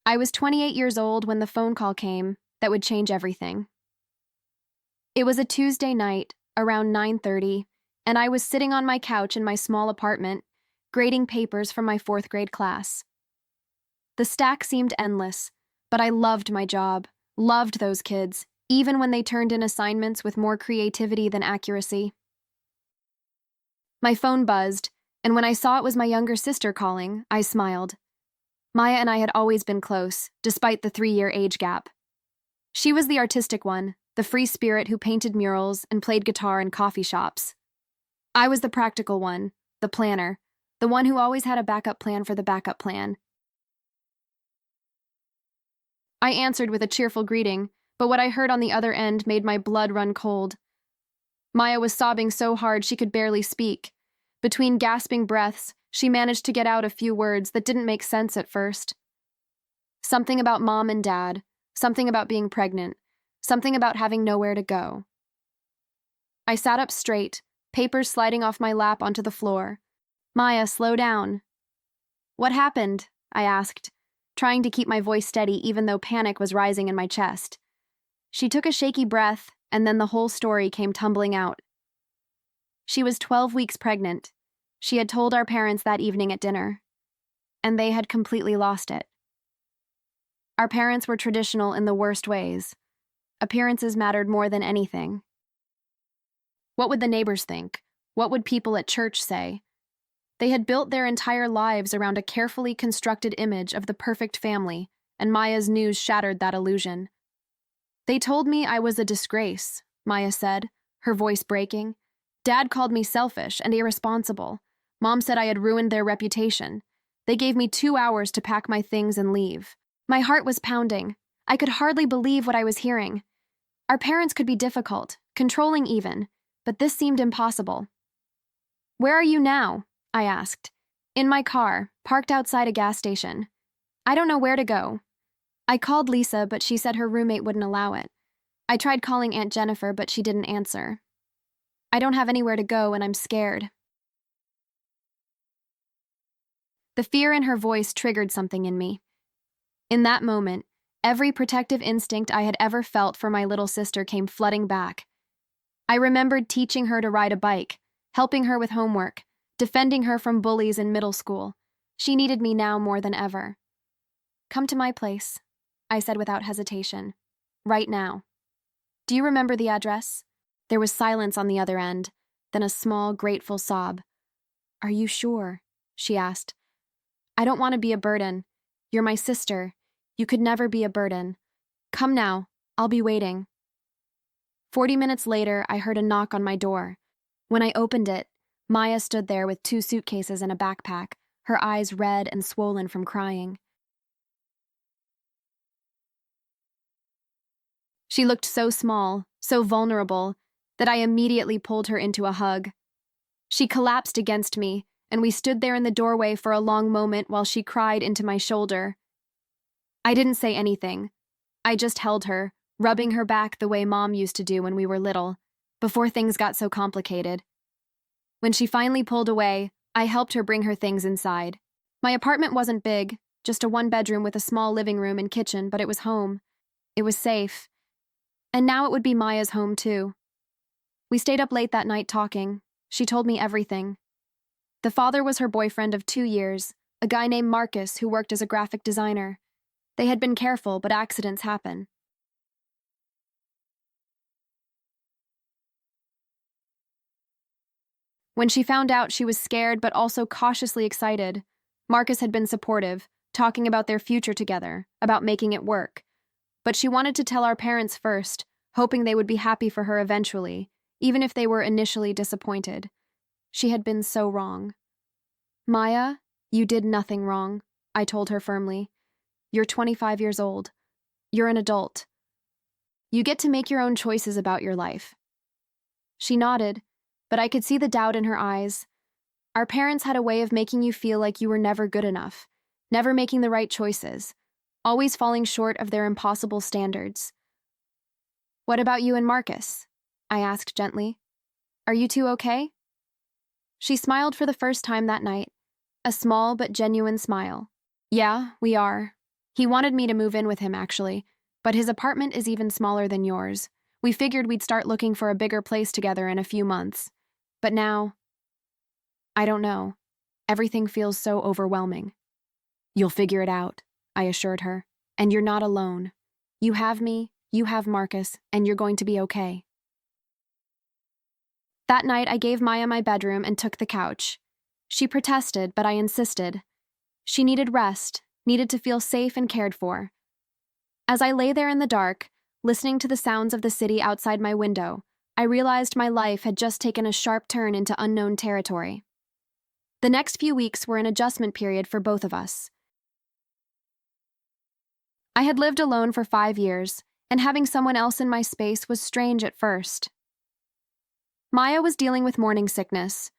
I was 28 years old when the phone call came that would change everything. It was a Tuesday night, around 9:30, and I was sitting on my couch in my small apartment, grading papers from my fourth grade class. The stack seemed endless, but I loved my job, loved those kids, even when they turned in assignments with more creativity than accuracy. My phone buzzed, and when I saw it was my younger sister calling, I smiled. Maya and I had always been close, despite the 3-year age gap. She was the artistic one, the free spirit who painted murals and played guitar in coffee shops. I was the practical one, the planner, the one who always had a backup plan for the backup plan. I answered with a cheerful greeting, but what I heard on the other end made my blood run cold. Maya was sobbing so hard she could barely speak. Between gasping breaths, she managed to get out a few words that didn't make sense at first. Something about mom and dad, something about being pregnant, something about having nowhere to go. I sat up straight, papers sliding off my lap onto the floor. Maya, slow down. What happened? I asked, trying to keep my voice steady even though panic was rising in my chest. She took a shaky breath, and then the whole story came tumbling out. She was 12 weeks pregnant. She had told our parents that evening at dinner, and they had completely lost it. Our parents were traditional in the worst ways. Appearances mattered more than anything. What would the neighbors think? What would people at church say? They had built their entire lives around a carefully constructed image of the perfect family, and Maya's news shattered that illusion. They told me I was a disgrace, Maya said, her voice breaking. Dad called me selfish and irresponsible. Mom said I had ruined their reputation. They gave me 2 hours to pack my things and leave. My heart was pounding. I could hardly believe what I was hearing. Our parents could be difficult, controlling even, but this seemed impossible. Where are you now? I asked. In my car, parked outside a gas station. I don't know where to go. I called Lisa, but she said her roommate wouldn't allow it. I tried calling Aunt Jennifer, but she didn't answer. I don't have anywhere to go, and I'm scared. The fear in her voice triggered something in me. In that moment, every protective instinct I had ever felt for my little sister came flooding back. I remembered teaching her to ride a bike, helping her with homework, defending her from bullies in middle school. She needed me now more than ever. Come to my place, I said without hesitation. Right now. Do you remember the address? There was silence on the other end, then a small, grateful sob. Are you sure? She asked. I don't want to be a burden. You're my sister. You could never be a burden. Come now. I'll be waiting. 40 minutes later, I heard a knock on my door. When I opened it, Maya stood there with 2 suitcases and a backpack, her eyes red and swollen from crying. She looked so small, so vulnerable, that I immediately pulled her into a hug. She collapsed against me, and we stood there in the doorway for a long moment while she cried into my shoulder. I didn't say anything. I just held her, rubbing her back the way Mom used to do when we were little, before things got so complicated. When she finally pulled away, I helped her bring her things inside. My apartment wasn't big, just a 1-bedroom with a small living room and kitchen, but it was home. It was safe. And now it would be Maya's home, too. We stayed up late that night talking. She told me everything. The father was her boyfriend of 2 years, a guy named Marcus who worked as a graphic designer. They had been careful, but accidents happen. When she found out, she was scared but also cautiously excited. Marcus had been supportive, talking about their future together, about making it work. But she wanted to tell our parents first, hoping they would be happy for her eventually, even if they were initially disappointed. She had been so wrong. Maya, you did nothing wrong, I told her firmly. You're 25 years old. You're an adult. You get to make your own choices about your life. She nodded, but I could see the doubt in her eyes. Our parents had a way of making you feel like you were never good enough, never making the right choices, always falling short of their impossible standards. What about you and Marcus? I asked gently. Are you two okay? She smiled for the first time that night, a small but genuine smile. Yeah, we are. He wanted me to move in with him, actually, but his apartment is even smaller than yours. We figured we'd start looking for a bigger place together in a few months. But now, I don't know. Everything feels so overwhelming. You'll figure it out, I assured her. And you're not alone. You have me, you have Marcus, and you're going to be okay. That night, I gave Maya my bedroom and took the couch. She protested, but I insisted. She needed rest, needed to feel safe and cared for. As I lay there in the dark, listening to the sounds of the city outside my window, I realized my life had just taken a sharp turn into unknown territory. The next few weeks were an adjustment period for both of us. I had lived alone for 5 years, and having someone else in my space was strange at first. Maya was dealing with morning sickness,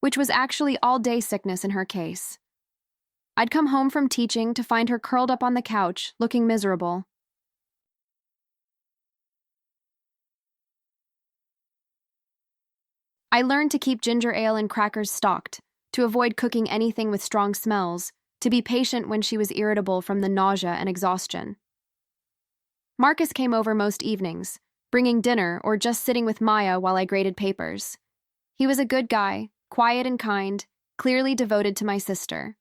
which was actually all-day sickness in her case. I'd come home from teaching to find her curled up on the couch, looking miserable. I learned to keep ginger ale and crackers stocked, to avoid cooking anything with strong smells, to be patient when she was irritable from the nausea and exhaustion. Marcus came over most evenings, bringing dinner or just sitting with Maya while I graded papers. He was a good guy, quiet and kind, clearly devoted to my sister.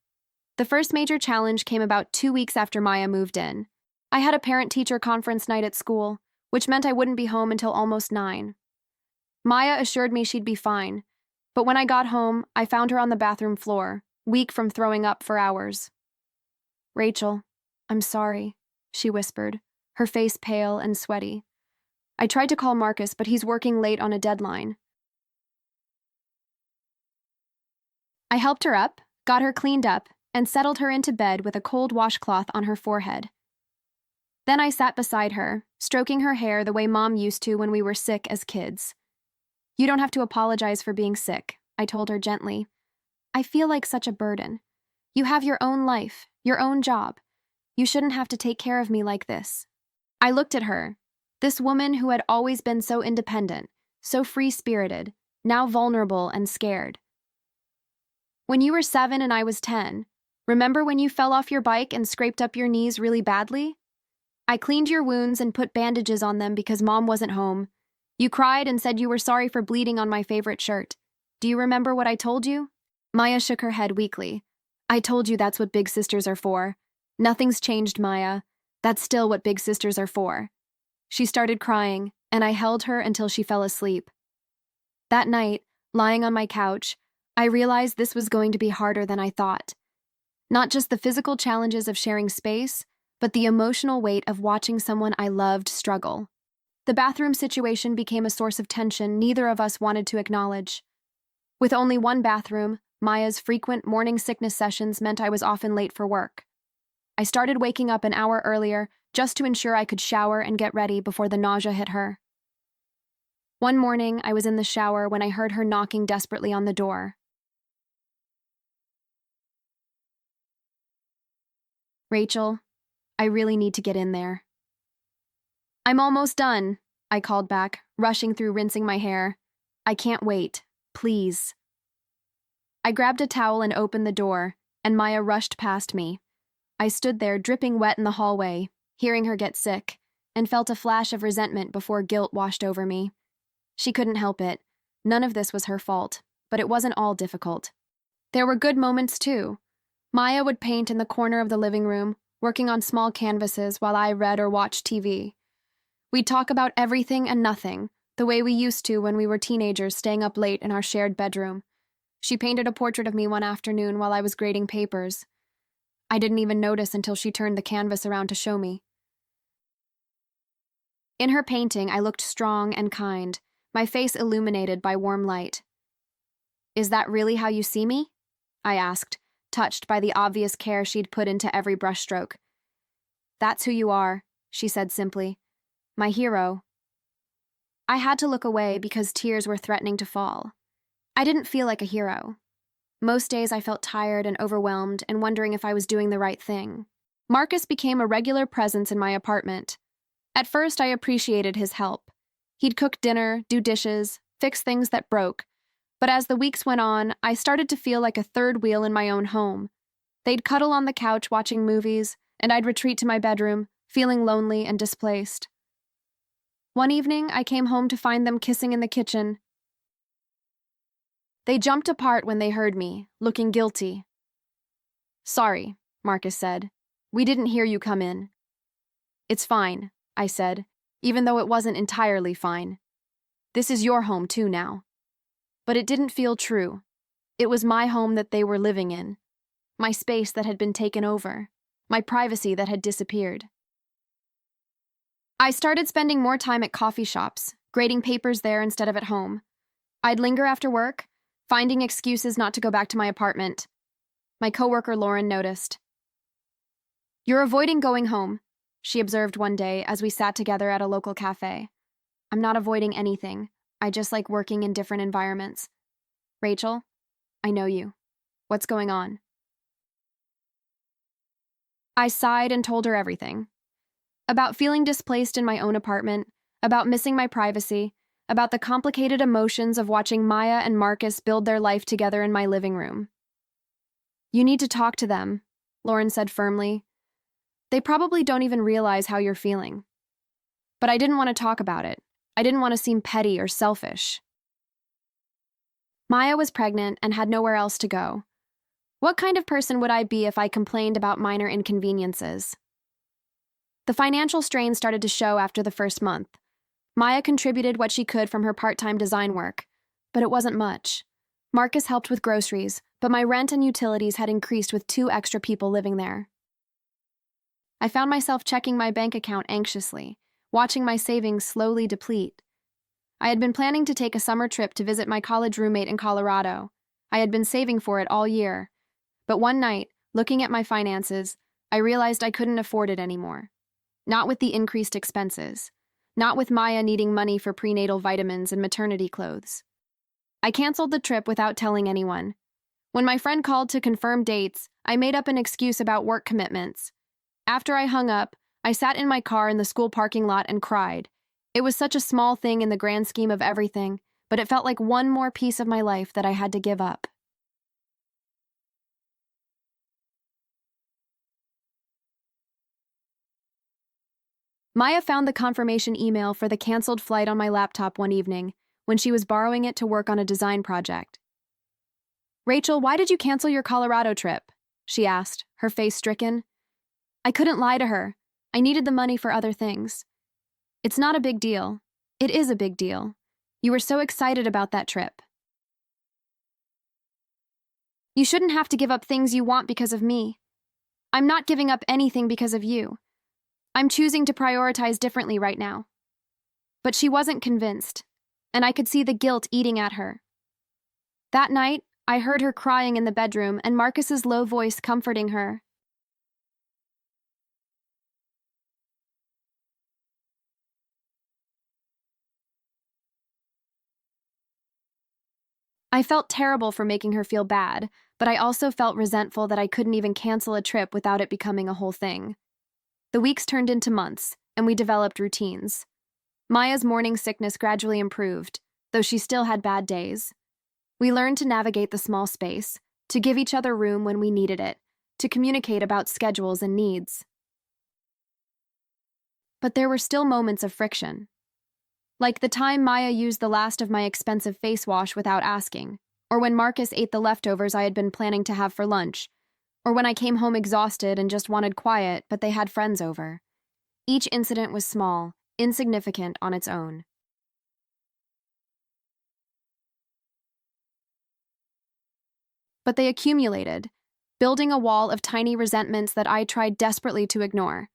The first major challenge came about 2 weeks after Maya moved in. I had a parent-teacher conference night at school, which meant I wouldn't be home until almost 9. Maya assured me she'd be fine, but when I got home, I found her on the bathroom floor, weak from throwing up for hours. "Rachel, I'm sorry," she whispered, her face pale and sweaty. "I tried to call Marcus, but he's working late on a deadline." I helped her up, got her cleaned up, and settled her into bed with a cold washcloth on her forehead. Then I sat beside her, stroking her hair the way Mom used to when we were sick as kids. "You don't have to apologize for being sick," I told her gently. "I feel like such a burden. You have your own life, your own job. You shouldn't have to take care of me like this." I looked at her, this woman who had always been so independent, so free-spirited, now vulnerable and scared. "When you were 7 and I was 10, remember when you fell off your bike and scraped up your knees really badly? I cleaned your wounds and put bandages on them because Mom wasn't home. You cried and said you were sorry for bleeding on my favorite shirt. Do you remember what I told you?" Maya shook her head weakly. "I told you that's what big sisters are for. Nothing's changed, Maya. That's still what big sisters are for." She started crying, and I held her until she fell asleep. That night, lying on my couch, I realized this was going to be harder than I thought. Not just the physical challenges of sharing space, but the emotional weight of watching someone I loved struggle. The bathroom situation became a source of tension neither of us wanted to acknowledge. With only one bathroom, Maya's frequent morning sickness sessions meant I was often late for work. I started waking up an hour earlier just to ensure I could shower and get ready before the nausea hit her. One morning, I was in the shower when I heard her knocking desperately on the door. "Rachel, I really need to get in there." "I'm almost done," I called back, rushing through rinsing my hair. "I can't wait. Please." I grabbed a towel and opened the door, and Maya rushed past me. I stood there, dripping wet in the hallway, hearing her get sick, and felt a flash of resentment before guilt washed over me. She couldn't help it. None of this was her fault, but it wasn't all difficult. There were good moments, too. Maya would paint in the corner of the living room, working on small canvases while I read or watched TV. We'd talk about everything and nothing, the way we used to when we were teenagers staying up late in our shared bedroom. She painted a portrait of me one afternoon while I was grading papers. I didn't even notice until she turned the canvas around to show me. In her painting, I looked strong and kind, my face illuminated by warm light. "Is that really how you see me?" I asked, touched by the obvious care she'd put into every brushstroke. "That's who you are," she said simply. "My hero." I had to look away because tears were threatening to fall. I didn't feel like a hero. Most days I felt tired and overwhelmed and wondering if I was doing the right thing. Marcus became a regular presence in my apartment. At first, I appreciated his help. He'd cook dinner, do dishes, fix things that broke. But as the weeks went on, I started to feel like a third wheel in my own home. They'd cuddle on the couch watching movies, and I'd retreat to my bedroom, feeling lonely and displaced. One evening, I came home to find them kissing in the kitchen. They jumped apart when they heard me, looking guilty. "Sorry," Marcus said. "We didn't hear you come in." "It's fine," I said, even though it wasn't entirely fine. "This is your home too now." But it didn't feel true. It was my home that they were living in, my space that had been taken over, my privacy that had disappeared. I started spending more time at coffee shops, grading papers there instead of at home. I'd linger after work, finding excuses not to go back to my apartment. My coworker Lauren noticed. "You're avoiding going home," she observed one day as we sat together at a local cafe. "I'm not avoiding anything. I just like working in different environments." "Rachel, I know you. What's going on?" I sighed and told her everything. About feeling displaced in my own apartment, about missing my privacy, about the complicated emotions of watching Maya and Marcus build their life together in my living room. "You need to talk to them," Lauren said firmly. "They probably don't even realize how you're feeling." But I didn't want to talk about it. I didn't want to seem petty or selfish. Maya was pregnant and had nowhere else to go. What kind of person would I be if I complained about minor inconveniences? The financial strain started to show after the first month. Maya contributed what she could from her part-time design work, but it wasn't much. Marcus helped with groceries, but my rent and utilities had increased with 2 extra people living there. I found myself checking my bank account anxiously, watching my savings slowly deplete. I had been planning to take a summer trip to visit my college roommate in Colorado. I had been saving for it all year. But one night, looking at my finances, I realized I couldn't afford it anymore. Not with the increased expenses. Not with Maya needing money for prenatal vitamins and maternity clothes. I canceled the trip without telling anyone. When my friend called to confirm dates, I made up an excuse about work commitments. After I hung up, I sat in my car in the school parking lot and cried. It was such a small thing in the grand scheme of everything, but it felt like one more piece of my life that I had to give up. Maya found the confirmation email for the canceled flight on my laptop one evening when she was borrowing it to work on a design project. "Rachel, why did you cancel your Colorado trip?" she asked, her face stricken. I couldn't lie to her. I needed the money for other things. "It's not a big deal." "It is a big deal. You were so excited about that trip." "You shouldn't have to give up things you want because of me." "I'm not giving up anything because of you. I'm choosing to prioritize differently right now." But she wasn't convinced, and I could see the guilt eating at her. That night, I heard her crying in the bedroom and Marcus's low voice comforting her. I felt terrible for making her feel bad, but I also felt resentful that I couldn't even cancel a trip without it becoming a whole thing. The weeks turned into months, and we developed routines. Maya's morning sickness gradually improved, though she still had bad days. We learned to navigate the small space, to give each other room when we needed it, to communicate about schedules and needs. But there were still moments of friction. Like the time Maya used the last of my expensive face wash without asking, or when Marcus ate the leftovers I had been planning to have for lunch, or when I came home exhausted and just wanted quiet, but they had friends over. Each incident was small, insignificant on its own. But they accumulated, building a wall of tiny resentments that I tried desperately to ignore.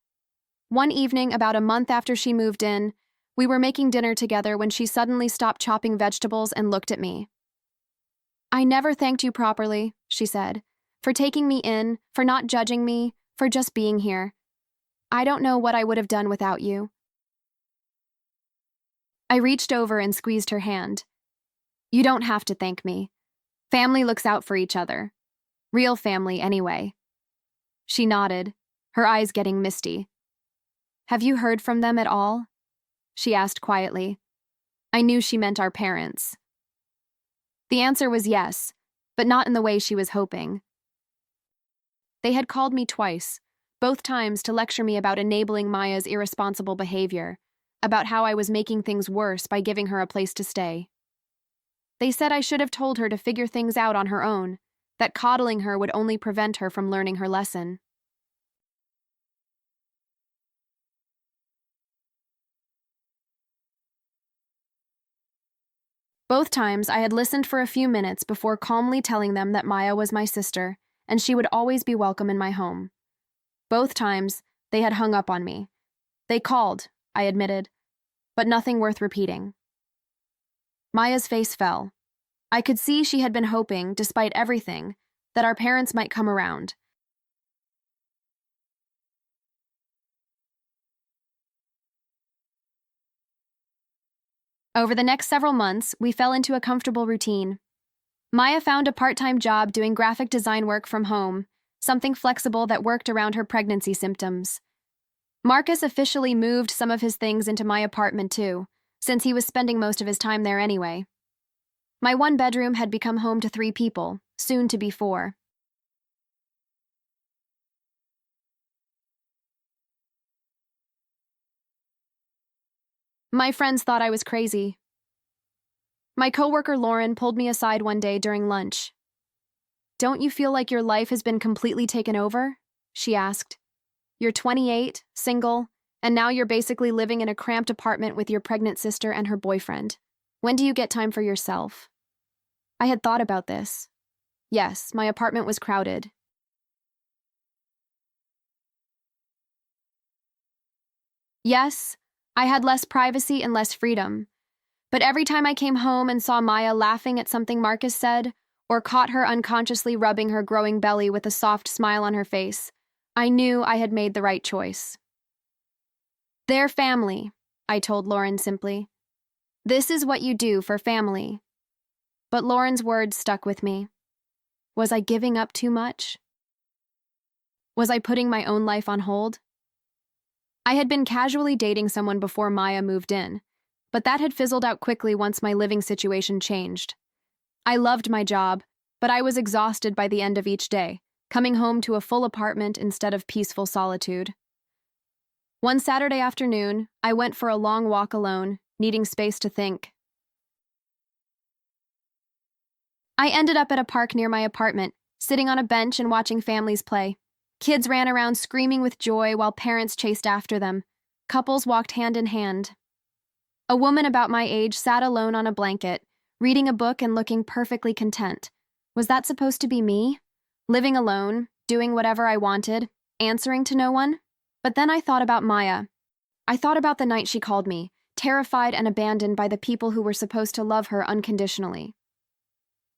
One evening, about a month after she moved in, we were making dinner together when she suddenly stopped chopping vegetables and looked at me. "I never thanked you properly," she said, "for taking me in, for not judging me, for just being here. I don't know what I would have done without you." I reached over and squeezed her hand. "You don't have to thank me. Family looks out for each other. Real family, anyway." She nodded, her eyes getting misty. "Have you heard from them at all?" she asked quietly. I knew she meant our parents. The answer was yes, but not in the way she was hoping. They had called me twice, both times to lecture me about enabling Maya's irresponsible behavior, about how I was making things worse by giving her a place to stay. They said I should have told her to figure things out on her own, that coddling her would only prevent her from learning her lesson. Both times I had listened for a few minutes before calmly telling them that Maya was my sister and she would always be welcome in my home. Both times, they had hung up on me. They called, I admitted, but nothing worth repeating. Maya's face fell. I could see she had been hoping, despite everything, that our parents might come around. Over the next several months, we fell into a comfortable routine. Maya found a part-time job doing graphic design work from home, something flexible that worked around her pregnancy symptoms. Marcus officially moved some of his things into my apartment too, since he was spending most of his time there anyway. My one bedroom had become home to 3 people, soon to be 4. My friends thought I was crazy. My coworker Lauren pulled me aside one day during lunch. "Don't you feel like your life has been completely taken over?" she asked. "You're 28, single, and now you're basically living in a cramped apartment with your pregnant sister and her boyfriend. When do you get time for yourself?" I had thought about this. Yes, my apartment was crowded. Yes, I had less privacy and less freedom. But every time I came home and saw Maya laughing at something Marcus said, or caught her unconsciously rubbing her growing belly with a soft smile on her face, I knew I had made the right choice. "They're family," I told Lauren simply. "This is what you do for family." But Lauren's words stuck with me. Was I giving up too much? Was I putting my own life on hold? I had been casually dating someone before Maya moved in, but that had fizzled out quickly once my living situation changed. I loved my job, but I was exhausted by the end of each day, coming home to a full apartment instead of peaceful solitude. One Saturday afternoon, I went for a long walk alone, needing space to think. I ended up at a park near my apartment, sitting on a bench and watching families play. Kids ran around screaming with joy while parents chased after them. Couples walked hand in hand. A woman about my age sat alone on a blanket, reading a book and looking perfectly content. Was that supposed to be me? Living alone, doing whatever I wanted, answering to no one? But then I thought about Maya. I thought about the night she called me, terrified and abandoned by the people who were supposed to love her unconditionally.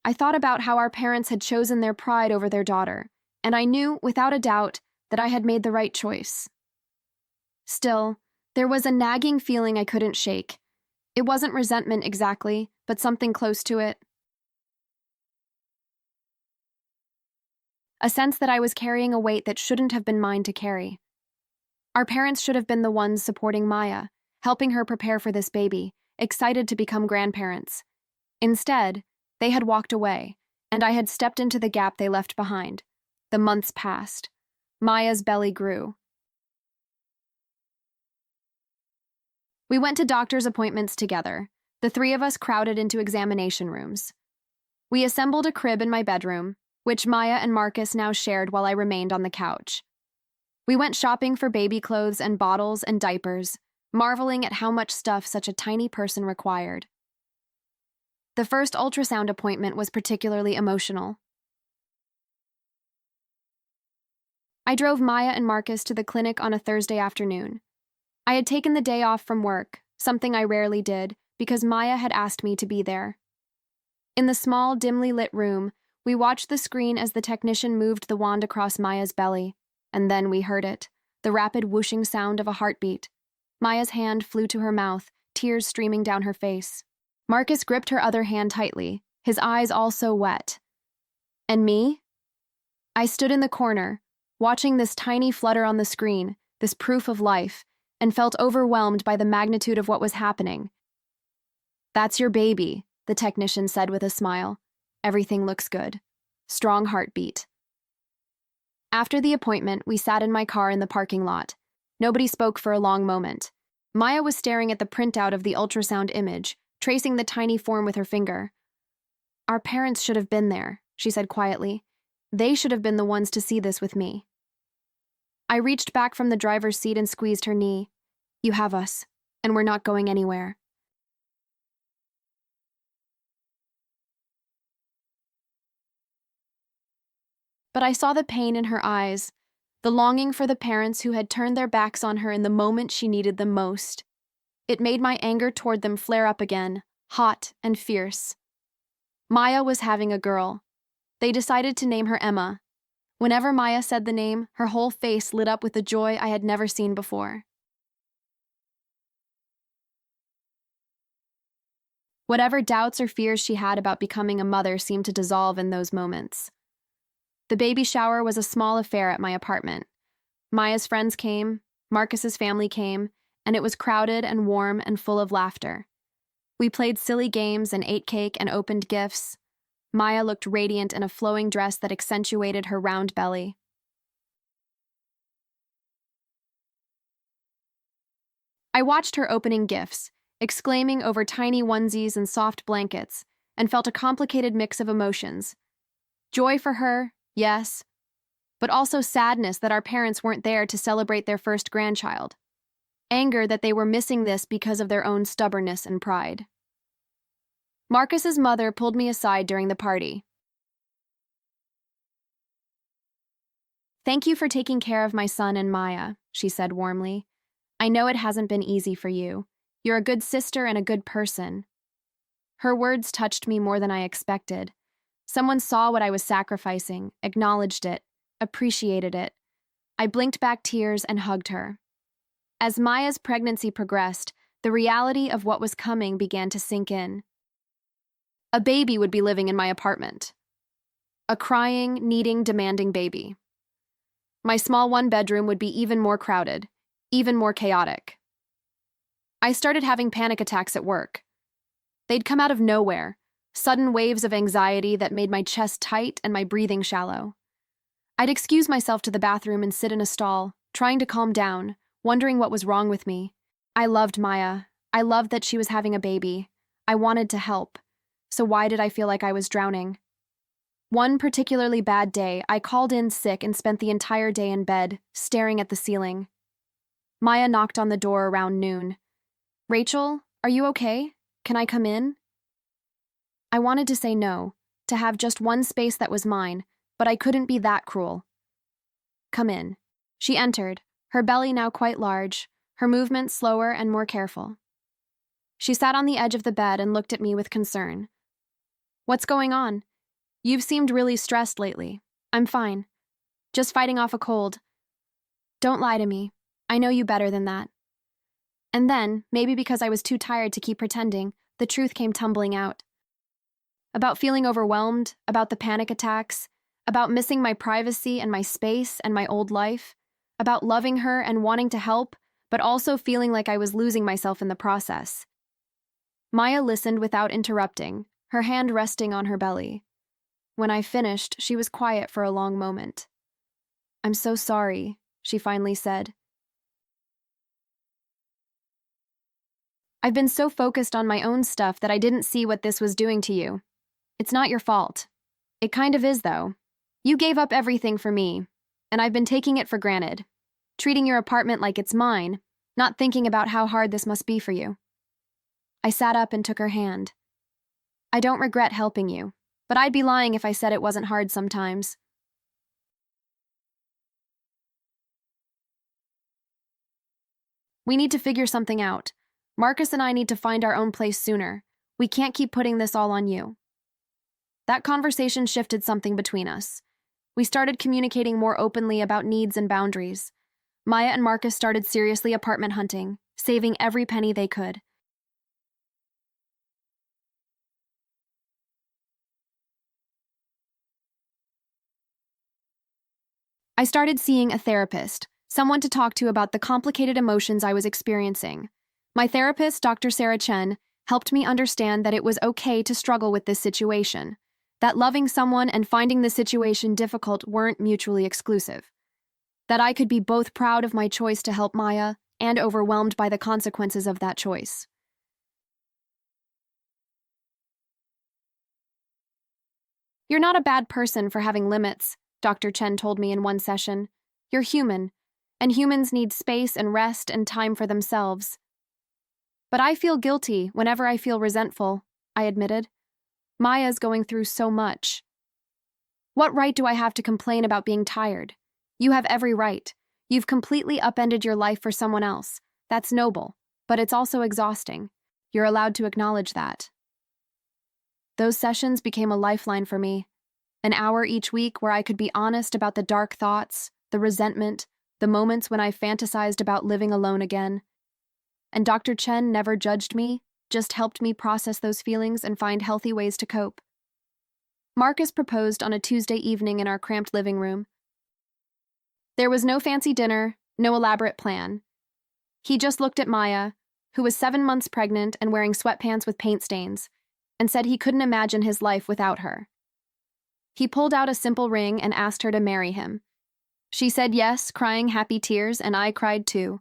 I thought about how our parents had chosen their pride over their daughter, and I knew, without a doubt, that I had made the right choice. Still, there was a nagging feeling I couldn't shake. It wasn't resentment exactly, but something close to it. A sense that I was carrying a weight that shouldn't have been mine to carry. Our parents should have been the ones supporting Maya, helping her prepare for this baby, excited to become grandparents. Instead, they had walked away, and I had stepped into the gap they left behind. The months passed. Maya's belly grew. We went to doctor's appointments together, the 3 of us crowded into examination rooms. We assembled a crib in my bedroom, which Maya and Marcus now shared while I remained on the couch. We went shopping for baby clothes and bottles and diapers, marveling at how much stuff such a tiny person required. The first ultrasound appointment was particularly emotional. I drove Maya and Marcus to the clinic on a Thursday afternoon. I had taken the day off from work, something I rarely did, because Maya had asked me to be there. In the small, dimly lit room, we watched the screen as the technician moved the wand across Maya's belly, and then we heard it, the rapid whooshing sound of a heartbeat. Maya's hand flew to her mouth, tears streaming down her face. Marcus gripped her other hand tightly, his eyes also wet. And me? I stood in the corner, watching this tiny flutter on the screen, this proof of life, and felt overwhelmed by the magnitude of what was happening. "That's your baby," the technician said with a smile. "Everything looks good. Strong heartbeat." After the appointment, we sat in my car in the parking lot. Nobody spoke for a long moment. Maya was staring at the printout of the ultrasound image, tracing the tiny form with her finger. "Our parents should have been there," she said quietly. "They should have been the ones to see this with me." I reached back from the driver's seat and squeezed her knee. "You have us, and we're not going anywhere." But I saw the pain in her eyes, the longing for the parents who had turned their backs on her in the moment she needed them most. It made my anger toward them flare up again, hot and fierce. Maya was having a girl. They decided to name her Emma. Whenever Maya said the name, her whole face lit up with a joy I had never seen before. Whatever doubts or fears she had about becoming a mother seemed to dissolve in those moments. The baby shower was a small affair at my apartment. Maya's friends came, Marcus's family came, and it was crowded and warm and full of laughter. We played silly games and ate cake and opened gifts. Maya looked radiant in a flowing dress that accentuated her round belly. I watched her opening gifts, exclaiming over tiny onesies and soft blankets, and felt a complicated mix of emotions. Joy for her, yes, but also sadness that our parents weren't there to celebrate their first grandchild. Anger that they were missing this because of their own stubbornness and pride. Marcus's mother pulled me aside during the party. "Thank you for taking care of my son and Maya," she said warmly. "I know it hasn't been easy for you. You're a good sister and a good person." Her words touched me more than I expected. Someone saw what I was sacrificing, acknowledged it, appreciated it. I blinked back tears and hugged her. As Maya's pregnancy progressed, the reality of what was coming began to sink in. A baby would be living in my apartment. A crying, needing, demanding baby. My small one-bedroom would be even more crowded, even more chaotic. I started having panic attacks at work. They'd come out of nowhere, sudden waves of anxiety that made my chest tight and my breathing shallow. I'd excuse myself to the bathroom and sit in a stall, trying to calm down, wondering what was wrong with me. I loved Maya. I loved that she was having a baby. I wanted to help. So why did I feel like I was drowning? One particularly bad day, I called in sick and spent the entire day in bed, staring at the ceiling. Maya knocked on the door around noon. "Rachel, are you okay? Can I come in?" I wanted to say no, to have just one space that was mine, but I couldn't be that cruel. "Come in." She entered, her belly now quite large, her movements slower and more careful. She sat on the edge of the bed and looked at me with concern. "What's going on? You've seemed really stressed lately." "I'm fine. Just fighting off a cold." "Don't lie to me. I know you better than that." And then, maybe because I was too tired to keep pretending, the truth came tumbling out. About feeling overwhelmed, about the panic attacks, about missing my privacy and my space and my old life, about loving her and wanting to help, but also feeling like I was losing myself in the process. Maya listened without interrupting, her hand resting on her belly. When I finished, she was quiet for a long moment. "I'm so sorry," she finally said. "I've been so focused on my own stuff that I didn't see what this was doing to you. It's not your fault. It kind of is, though. You gave up everything for me, and I've been taking it for granted, treating your apartment like it's mine, not thinking about how hard this must be for you." I sat up and took her hand. "I don't regret helping you, but I'd be lying if I said it wasn't hard sometimes." "We need to figure something out. Marcus and I need to find our own place sooner. We can't keep putting this all on you." That conversation shifted something between us. We started communicating more openly about needs and boundaries. Maya and Marcus started seriously apartment hunting, saving every penny they could. I started seeing a therapist, someone to talk to about the complicated emotions I was experiencing. My therapist, Dr. Sarah Chen, helped me understand that it was okay to struggle with this situation, That loving someone and finding the situation difficult weren't mutually exclusive. That I could be both proud of my choice to help Maya and overwhelmed by the consequences of that choice. "You're not a bad person for having limits," Dr. Chen told me in one session. "You're human, and humans need space and rest and time for themselves." "But I feel guilty whenever I feel resentful," I admitted. "Maya's going through so much." "What right do I have to complain about being tired? You have every right. You've completely upended your life for someone else. That's noble, but it's also exhausting. You're allowed to acknowledge that." Those sessions became a lifeline for me. An hour each week where I could be honest about the dark thoughts, the resentment, the moments when I fantasized about living alone again. And Dr. Chen never judged me, just helped me process those feelings and find healthy ways to cope. Marcus proposed on a Tuesday evening in our cramped living room. There was no fancy dinner, no elaborate plan. He just looked at Maya, who was 7 months pregnant and wearing sweatpants with paint stains, and said he couldn't imagine his life without her. He pulled out a simple ring and asked her to marry him. She said yes, crying happy tears, and I cried too.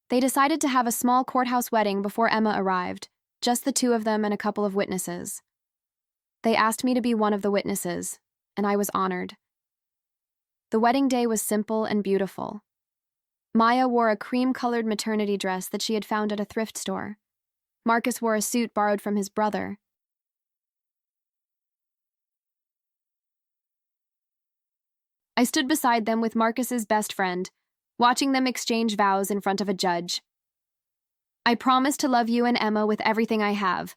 They decided to have a small courthouse wedding before Emma arrived, just the two of them and a couple of witnesses. They asked me to be one of the witnesses, and I was honored. The wedding day was simple and beautiful. Maya wore a cream-colored maternity dress that she had found at a thrift store. Marcus wore a suit borrowed from his brother. I stood beside them with Marcus's best friend, watching them exchange vows in front of a judge. "I promise to love you and Emma with everything I have,"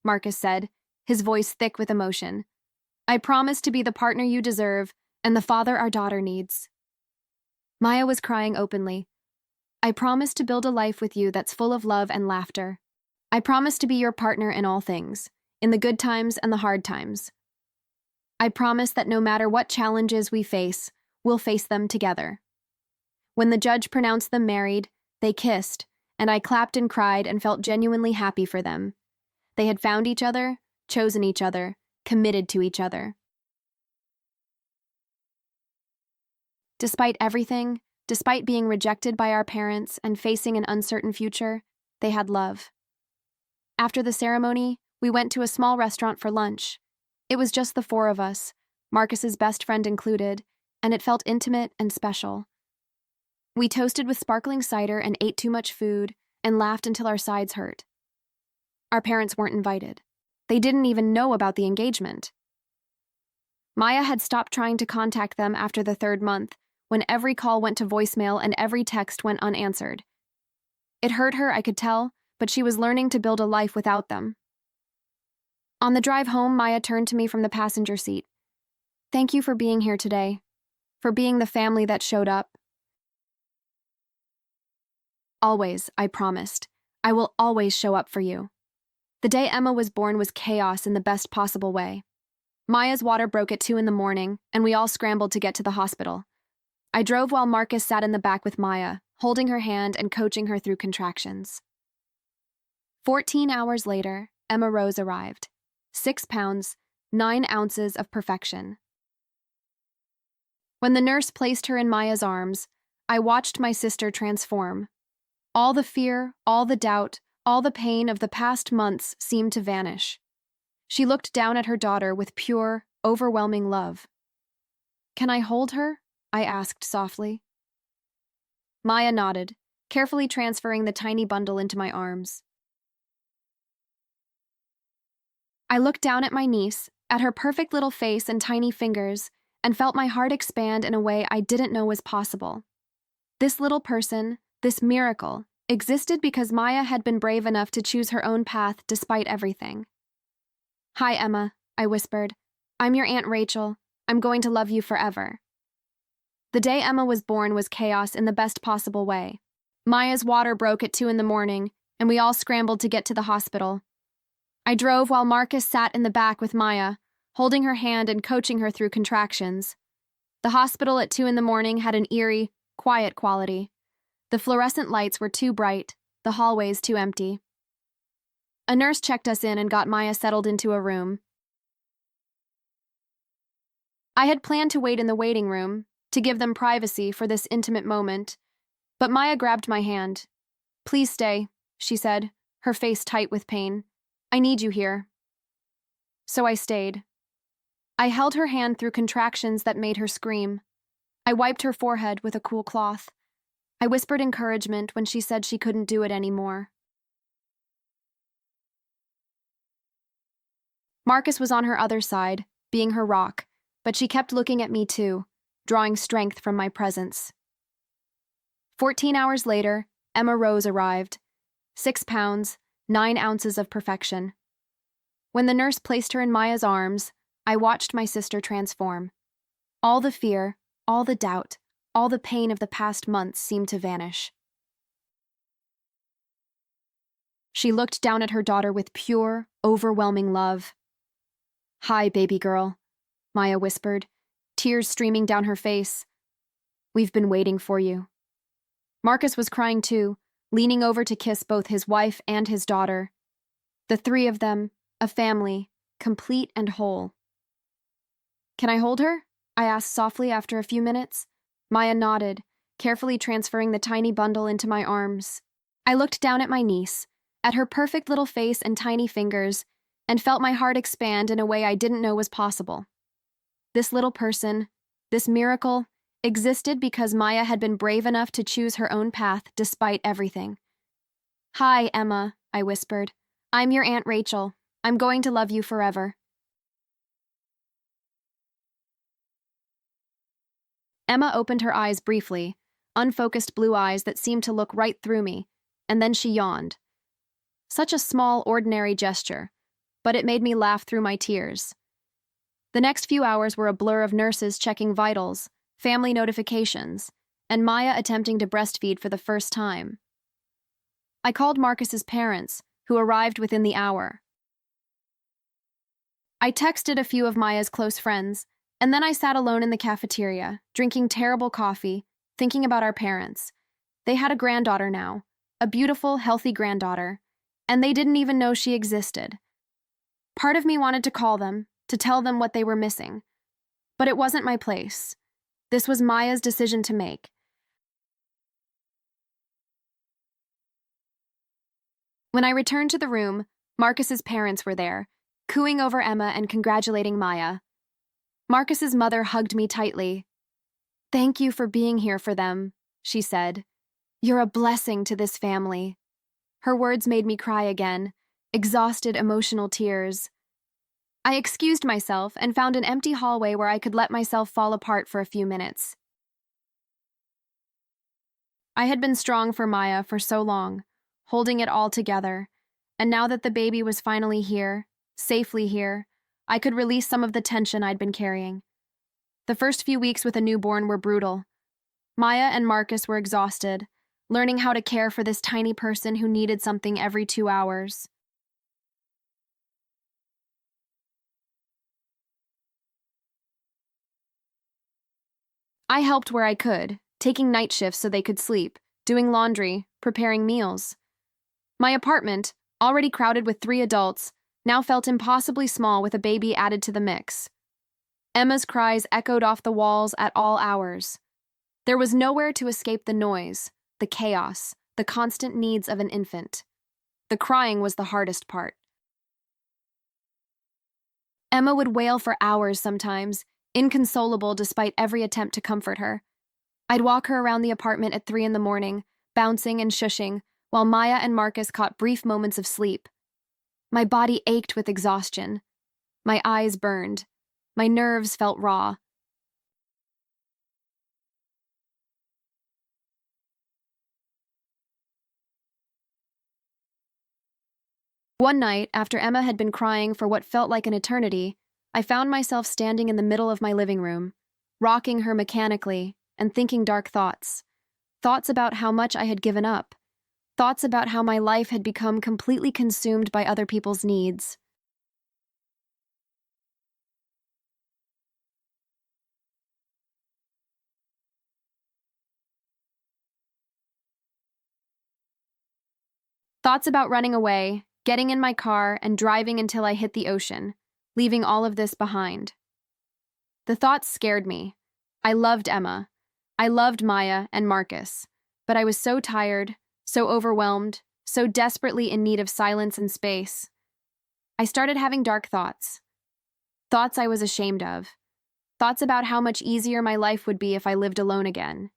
Marcus said, his voice thick with emotion. "I promise to be the partner you deserve and the father our daughter needs." Maya was crying openly. "I promise to build a life with you that's full of love and laughter. I promise to be your partner in all things, in the good times and the hard times. I promise that no matter what challenges we face, we'll face them together." When the judge pronounced them married, they kissed, and I clapped and cried and felt genuinely happy for them. They had found each other, chosen each other, committed to each other. Despite everything, despite being rejected by our parents and facing an uncertain future, they had love. After the ceremony, we went to a small restaurant for lunch. It was just the four of us, Marcus's best friend included, and it felt intimate and special. We toasted with sparkling cider and ate too much food and laughed until our sides hurt. Our parents weren't invited. They didn't even know about the engagement. Maya had stopped trying to contact them after the 3rd month, when every call went to voicemail and every text went unanswered. It hurt her, I could tell, but she was learning to build a life without them. On the drive home, Maya turned to me from the passenger seat. "Thank you for being here today, for being the family that showed up." "Always," I promised. "I will always show up for you." The day Emma was born was chaos in the best possible way. Maya's water broke at 2 in the morning, and we all scrambled to get to the hospital. I drove while Marcus sat in the back with Maya, holding her hand and coaching her through contractions. 14 hours later, Emma Rose arrived. 6 pounds, 9 ounces of perfection. When the nurse placed her in Maya's arms, I watched my sister transform. All the fear, all the doubt, all the pain of the past months seemed to vanish. She looked down at her daughter with pure, overwhelming love. "Can I hold her?" I asked softly. Maya nodded, carefully transferring the tiny bundle into my arms. I looked down at my niece, at her perfect little face and tiny fingers, and felt my heart expand in a way I didn't know was possible. This little person, this miracle, existed because Maya had been brave enough to choose her own path despite everything. "Hi, Emma," I whispered. "I'm your Aunt Rachel. I'm going to love you forever." The day Emma was born was chaos in the best possible way. Maya's water broke at 2 in the morning, and we all scrambled to get to the hospital. I drove while Marcus sat in the back with Maya, holding her hand and coaching her through contractions. The hospital at 2 in the morning had an eerie, quiet quality. The fluorescent lights were too bright, the hallways too empty. A nurse checked us in and got Maya settled into a room. I had planned to wait in the waiting room, to give them privacy for this intimate moment, but Maya grabbed my hand. "Please stay," she said, her face tight with pain. "I need you here." So I stayed. I held her hand through contractions that made her scream. I wiped her forehead with a cool cloth. I whispered encouragement when she said she couldn't do it anymore. Marcus was on her other side, being her rock, but she kept looking at me too, drawing strength from my presence. 14 hours later, Emma Rose arrived. 6 pounds, 9 ounces of perfection. When the nurse placed her in Maya's arms, I watched my sister transform. All the fear, all the doubt, all the pain of the past months seemed to vanish. She looked down at her daughter with pure, overwhelming love. "Hi, baby girl," Maya whispered, tears streaming down her face. "We've been waiting for you." Marcus was crying too, leaning over to kiss both his wife and his daughter. The three of them, a family, complete and whole. "Can I hold her?" I asked softly after a few minutes. Maya nodded, carefully transferring the tiny bundle into my arms. I looked down at my niece, at her perfect little face and tiny fingers, and felt my heart expand in a way I didn't know was possible. This little person, this miracle, existed because Maya had been brave enough to choose her own path despite everything. "Hi, Emma," I whispered. "I'm your Aunt Rachel. I'm going to love you forever." Emma opened her eyes briefly, unfocused blue eyes that seemed to look right through me, and then she yawned. Such a small, ordinary gesture, but it made me laugh through my tears. The next few hours were a blur of nurses checking vitals, family notifications, and Maya attempting to breastfeed for the first time. I called Marcus's parents, who arrived within the hour. I texted a few of Maya's close friends, and then I sat alone in the cafeteria, drinking terrible coffee, thinking about our parents. They had a granddaughter now, a beautiful, healthy granddaughter, and they didn't even know she existed. Part of me wanted to call them, to tell them what they were missing. But it wasn't my place. This was Maya's decision to make. When I returned to the room, Marcus's parents were there, cooing over Emma and congratulating Maya. Marcus's mother hugged me tightly. "Thank you for being here for them," she said. "You're a blessing to this family." Her words made me cry again, exhausted, emotional tears. I excused myself and found an empty hallway where I could let myself fall apart for a few minutes. I had been strong for Maya for so long, holding it all together, and now that the baby was finally here, safely here, I could release some of the tension I'd been carrying. The first few weeks with a newborn were brutal. Maya and Marcus were exhausted, learning how to care for this tiny person who needed something every 2 hours. I helped where I could, taking night shifts so they could sleep, doing laundry, preparing meals. My apartment, already crowded with 3 adults, now felt impossibly small with a baby added to the mix. Emma's cries echoed off the walls at all hours. There was nowhere to escape the noise, the chaos, the constant needs of an infant. The crying was the hardest part. Emma would wail for hours sometimes, inconsolable despite every attempt to comfort her. I'd walk her around the apartment at 3 in the morning, bouncing and shushing, while Maya and Marcus caught brief moments of sleep. My body ached with exhaustion. My eyes burned. My nerves felt raw. One night, after Emma had been crying for what felt like an eternity, I found myself standing in the middle of my living room, rocking her mechanically and thinking dark thoughts. Thoughts about how much I had given up. Thoughts about how my life had become completely consumed by other people's needs. Thoughts about running away, getting in my car and driving until I hit the ocean, leaving all of this behind. The thoughts scared me. I loved Emma. I loved Maya and Marcus, but I was so tired, so overwhelmed, so desperately in need of silence and space. I started having dark thoughts. Thoughts I was ashamed of. Thoughts about how much easier my life would be if I lived alone again.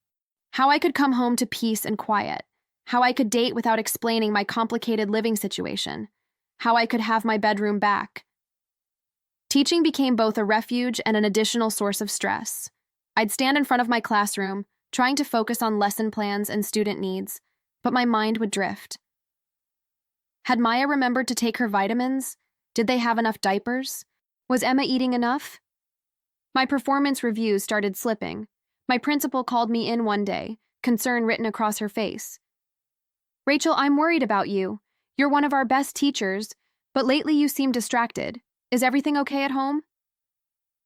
How I could come home to peace and quiet. How I could date without explaining my complicated living situation. How I could have my bedroom back. Teaching became both a refuge and an additional source of stress. I'd stand in front of my classroom, trying to focus on lesson plans and student needs, but my mind would drift. Had Maya remembered to take her vitamins? Did they have enough diapers? Was Emma eating enough? My performance reviews started slipping. My principal called me in one day, concern written across her face. "Rachel, I'm worried about you. You're one of our best teachers, but lately you seem distracted. Is everything okay at home?"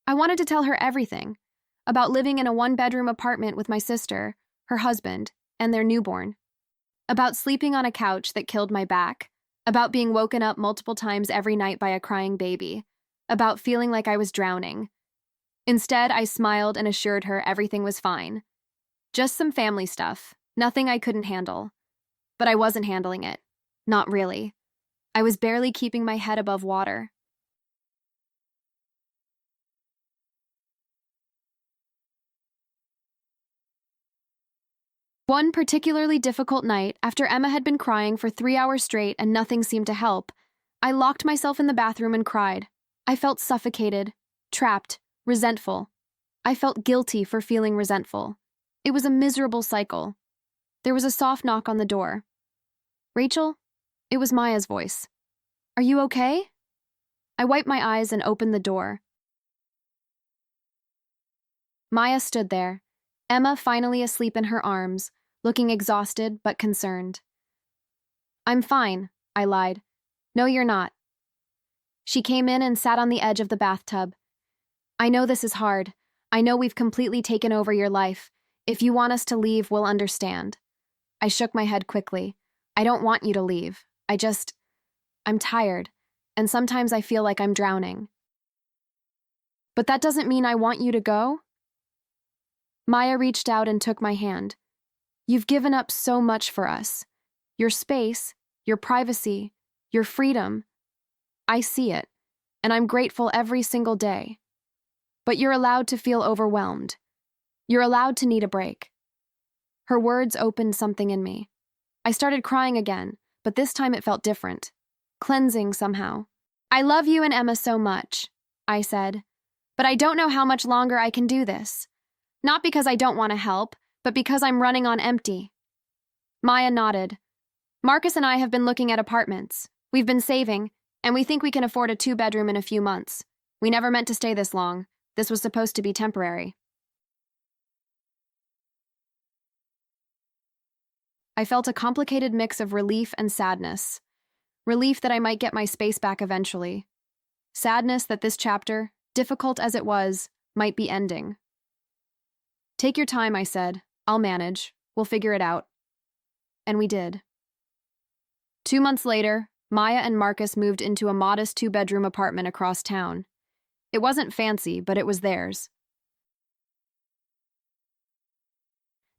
I wanted to tell her everything, about living in a one-bedroom apartment with my sister, her husband, and their newborn. About sleeping on a couch that killed my back. About being woken up multiple times every night by a crying baby. About feeling like I was drowning. Instead, I smiled and assured her everything was fine. Just some family stuff, nothing I couldn't handle. But I wasn't handling it. Not really. I was barely keeping my head above water. One particularly difficult night, after Emma had been crying for 3 hours straight and nothing seemed to help, I locked myself in the bathroom and cried. I felt suffocated, trapped, resentful. I felt guilty for feeling resentful. It was a miserable cycle. There was a soft knock on the door. "Rachel?" It was Maya's voice. "Are you okay?" I wiped my eyes and opened the door. Maya stood there, Emma finally asleep in her arms, looking exhausted but concerned. "I'm fine," I lied. "No, you're not." She came in and sat on the edge of the bathtub. "I know this is hard. I know we've completely taken over your life. If you want us to leave, we'll understand." I shook my head quickly. "I don't want you to leave. I'm tired, and sometimes I feel like I'm drowning." "But that doesn't mean I want you to go?" Maya reached out and took my hand. "You've given up so much for us. Your space, your privacy, your freedom. I see it, and I'm grateful every single day. But you're allowed to feel overwhelmed. You're allowed to need a break." Her words opened something in me. I started crying again, but this time it felt different. Cleansing somehow. "I love you and Emma so much," I said, "but I don't know how much longer I can do this. Not because I don't want to help, but because I'm running on empty." Maya nodded. "Marcus and I have been looking at apartments. We've been saving, and we think we can afford a 2-bedroom in a few months. We never meant to stay this long. This was supposed to be temporary." I felt a complicated mix of relief and sadness. Relief that I might get my space back eventually. Sadness that this chapter, difficult as it was, might be ending. "Take your time," I said. "I'll manage. We'll figure it out." And we did. 2 months later, Maya and Marcus moved into a modest 2-bedroom apartment across town. It wasn't fancy, but it was theirs.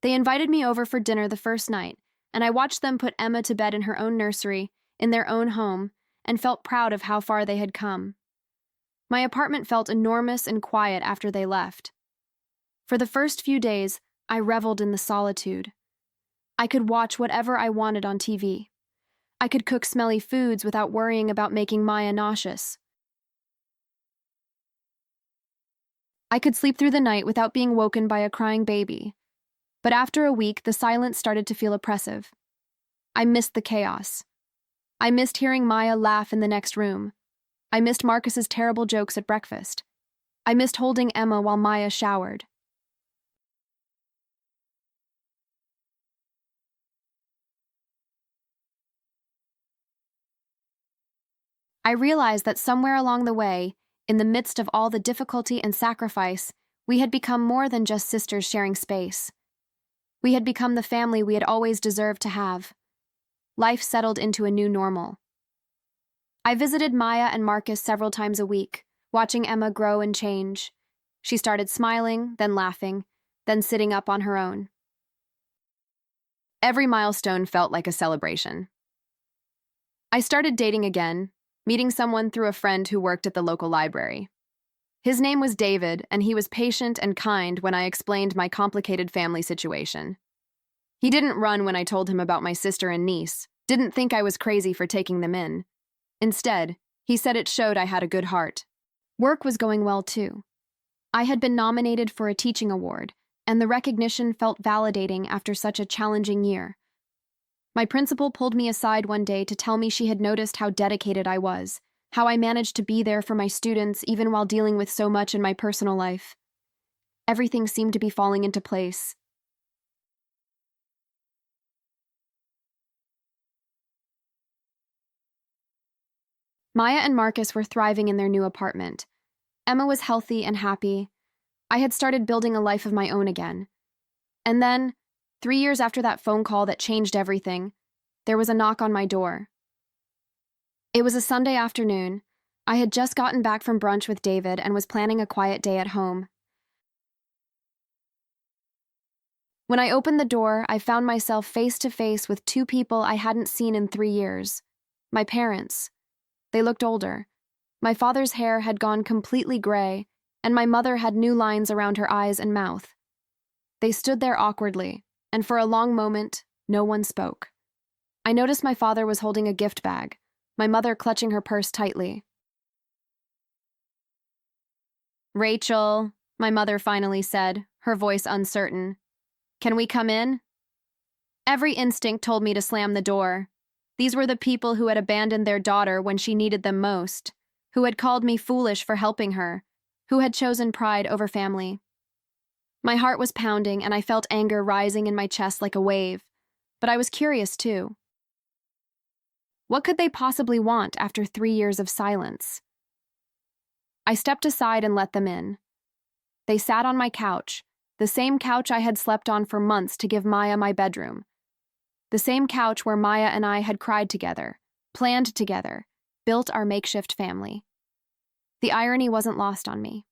They invited me over for dinner the first night, and I watched them put Emma to bed in her own nursery, in their own home, and felt proud of how far they had come. My apartment felt enormous and quiet after they left. For the first few days, I reveled in the solitude. I could watch whatever I wanted on TV. I could cook smelly foods without worrying about making Maya nauseous. I could sleep through the night without being woken by a crying baby. But after a week, the silence started to feel oppressive. I missed the chaos. I missed hearing Maya laugh in the next room. I missed Marcus's terrible jokes at breakfast. I missed holding Emma while Maya showered. I realized that somewhere along the way, in the midst of all the difficulty and sacrifice, we had become more than just sisters sharing space. We had become the family we had always deserved to have. Life settled into a new normal. I visited Maya and Marcus several times a week, watching Emma grow and change. She started smiling, then laughing, then sitting up on her own. Every milestone felt like a celebration. I started dating again, meeting someone through a friend who worked at the local library. His name was David, and he was patient and kind when I explained my complicated family situation. He didn't run when I told him about my sister and niece, didn't think I was crazy for taking them in. Instead, he said it showed I had a good heart. Work was going well, too. I had been nominated for a teaching award, and the recognition felt validating after such a challenging year. My principal pulled me aside one day to tell me she had noticed how dedicated I was, how I managed to be there for my students even while dealing with so much in my personal life. Everything seemed to be falling into place. Maya and Marcus were thriving in their new apartment. Emma was healthy and happy. I had started building a life of my own again. And then, 3 years after that phone call that changed everything, there was a knock on my door. It was a Sunday afternoon. I had just gotten back from brunch with David and was planning a quiet day at home. When I opened the door, I found myself face to face with two people I hadn't seen in 3 years. My parents. They looked older. My father's hair had gone completely gray, and my mother had new lines around her eyes and mouth. They stood there awkwardly, and for a long moment, no one spoke. I noticed my father was holding a gift bag, my mother clutching her purse tightly. "Rachel," my mother finally said, her voice uncertain. "Can we come in?" Every instinct told me to slam the door. These were the people who had abandoned their daughter when she needed them most, who had called me foolish for helping her, who had chosen pride over family. My heart was pounding, and I felt anger rising in my chest like a wave, but I was curious too. What could they possibly want after 3 years of silence? I stepped aside and let them in. They sat on my couch, the same couch I had slept on for months to give Maya my bedroom. The same couch where Maya and I had cried together, planned together, built our makeshift family. The irony wasn't lost on me.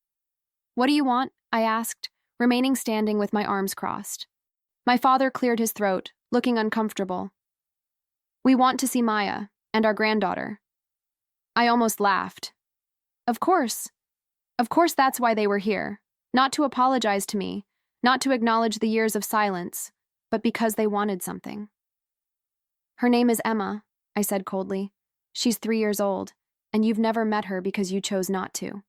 "What do you want?" I asked, remaining standing with my arms crossed. My father cleared his throat, looking uncomfortable. "We want to see Maya and our granddaughter." I almost laughed. Of course. Of course that's why they were here. Not to apologize to me, not to acknowledge the years of silence, but because they wanted something. "Her name is Emma," I said coldly. "She's 3 years old, and you've never met her because you chose not to.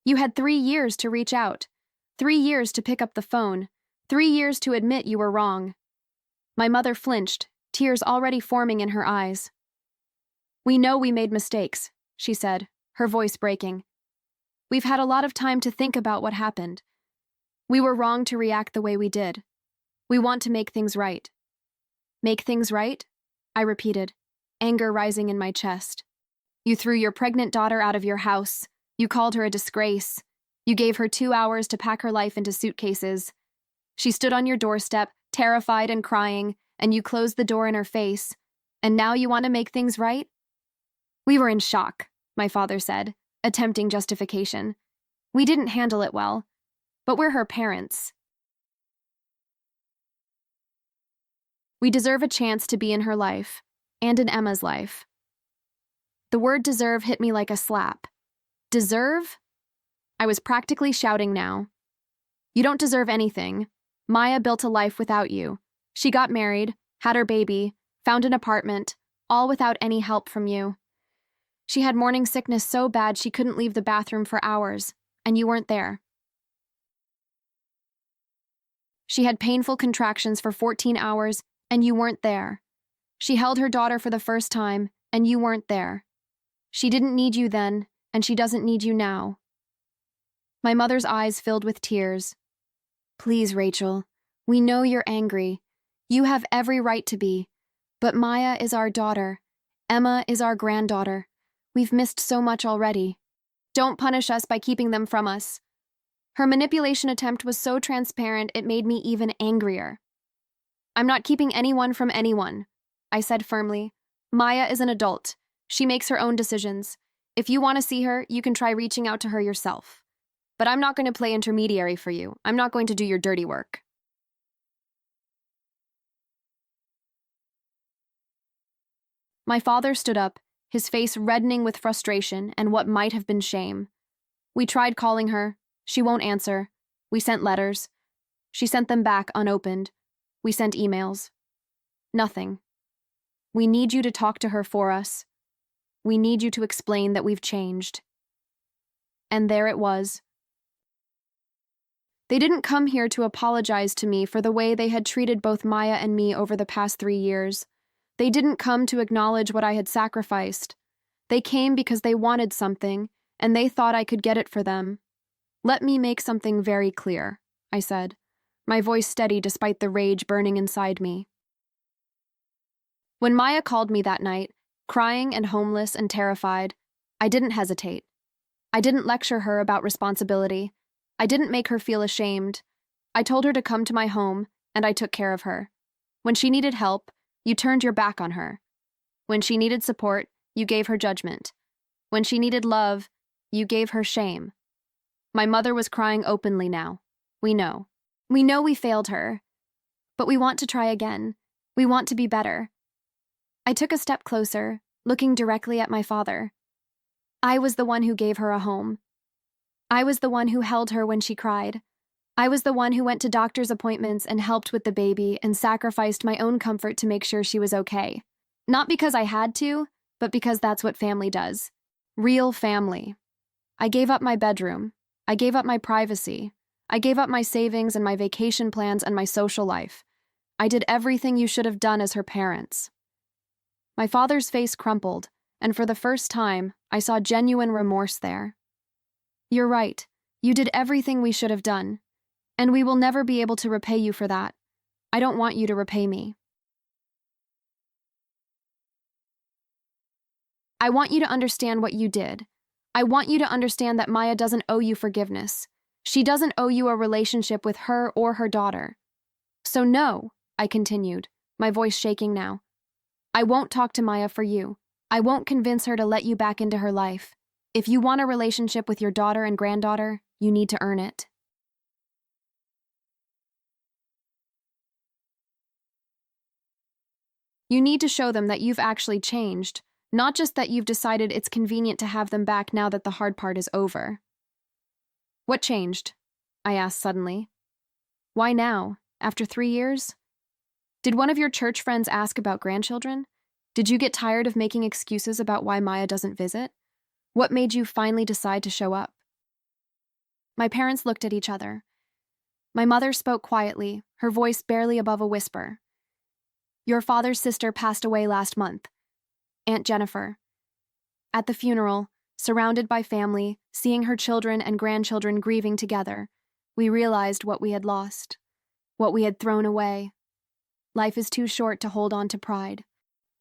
You had 3 years to reach out, 3 years to pick up the phone, 3 years to admit you were wrong." My mother flinched, tears already forming in her eyes. "We know we made mistakes," she said, her voice breaking. "We've had a lot of time to think about what happened. We were wrong to react the way we did. We want to make things right." "Make things right?" I repeated, anger rising in my chest. "You threw your pregnant daughter out of your house. You called her a disgrace. You gave her 2 hours to pack her life into suitcases. She stood on your doorstep, terrified and crying, and you closed the door in her face. And now you want to make things right?" "We were in shock," my father said, attempting justification. "We didn't handle it well, but we're her parents. We deserve a chance to be in her life, and in Emma's life." The word deserve hit me like a slap. Deserve? I was practically shouting now. "You don't deserve anything. Maya built a life without you. She got married, had her baby, found an apartment, all without any help from you. She had morning sickness so bad she couldn't leave the bathroom for hours, and you weren't there. She had painful contractions for 14 hours, and you weren't there. She held her daughter for the first time, and you weren't there. She didn't need you then, and she doesn't need you now." My mother's eyes filled with tears. "Please, Rachel, we know you're angry. You have every right to be. But Maya is our daughter. Emma is our granddaughter. We've missed so much already. Don't punish us by keeping them from us." Her manipulation attempt was so transparent it made me even angrier. "I'm not keeping anyone from anyone," I said firmly. "Maya is an adult. She makes her own decisions. If you want to see her, you can try reaching out to her yourself. But I'm not going to play intermediary for you. I'm not going to do your dirty work. My father stood up, his face reddening with frustration and what might have been shame. We tried calling her. She won't answer. We sent letters. She sent them back unopened. We sent emails. Nothing. We need you to talk to her for us. We need you to explain that we've changed. And there it was. They didn't come here to apologize to me for the way they had treated both Maya and me over the past 3 years. They didn't come to acknowledge what I had sacrificed. They came because they wanted something, and they thought I could get it for them. Let me make something very clear, I said, my voice steady despite the rage burning inside me. When Maya called me that night, crying and homeless and terrified, I didn't hesitate. I didn't lecture her about responsibility. I didn't make her feel ashamed. I told her to come to my home, and I took care of her. When she needed help, you turned your back on her. When she needed support, you gave her judgment. When she needed love, you gave her shame. My mother was crying openly now. We know. We know we failed her. But we want to try again. We want to be better. I took a step closer, looking directly at my father. I was the one who gave her a home. I was the one who held her when she cried. I was the one who went to doctor's appointments and helped with the baby and sacrificed my own comfort to make sure she was okay. Not because I had to, but because that's what family does. Real family. I gave up my bedroom. I gave up my privacy. I gave up my savings and my vacation plans and my social life. I did everything you should have done as her parents. My father's face crumpled, and for the first time, I saw genuine remorse there. You're right. You did everything we should have done. And we will never be able to repay you for that. I don't want you to repay me. I want you to understand what you did. I want you to understand that Maya doesn't owe you forgiveness. She doesn't owe you a relationship with her or her daughter. So no, I continued, my voice shaking now. I won't talk to Maya for you. I won't convince her to let you back into her life. If you want a relationship with your daughter and granddaughter, you need to earn it. You need to show them that you've actually changed, not just that you've decided it's convenient to have them back now that the hard part is over. What changed? I asked suddenly. Why now, after 3 years? Did one of your church friends ask about grandchildren? Did you get tired of making excuses about why Maya doesn't visit? What made you finally decide to show up? My parents looked at each other. My mother spoke quietly, her voice barely above a whisper. Your father's sister passed away last month. Aunt Jennifer. At the funeral, surrounded by family, seeing her children and grandchildren grieving together, we realized what we had lost, what we had thrown away. Life is too short to hold on to pride.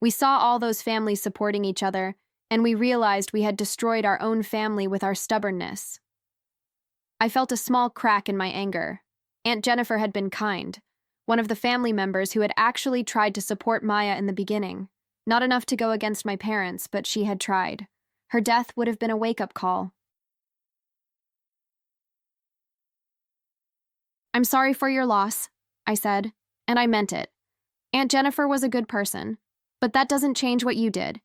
We saw all those families supporting each other, and we realized we had destroyed our own family with our stubbornness. I felt a small crack in my anger. Aunt Jennifer had been kind, one of the family members who had actually tried to support Maya in the beginning. Not enough to go against my parents, but she had tried. Her death would have been a wake-up call. I'm sorry for your loss, I said, and I meant it. Aunt Jennifer was a good person, but that doesn't change what you did.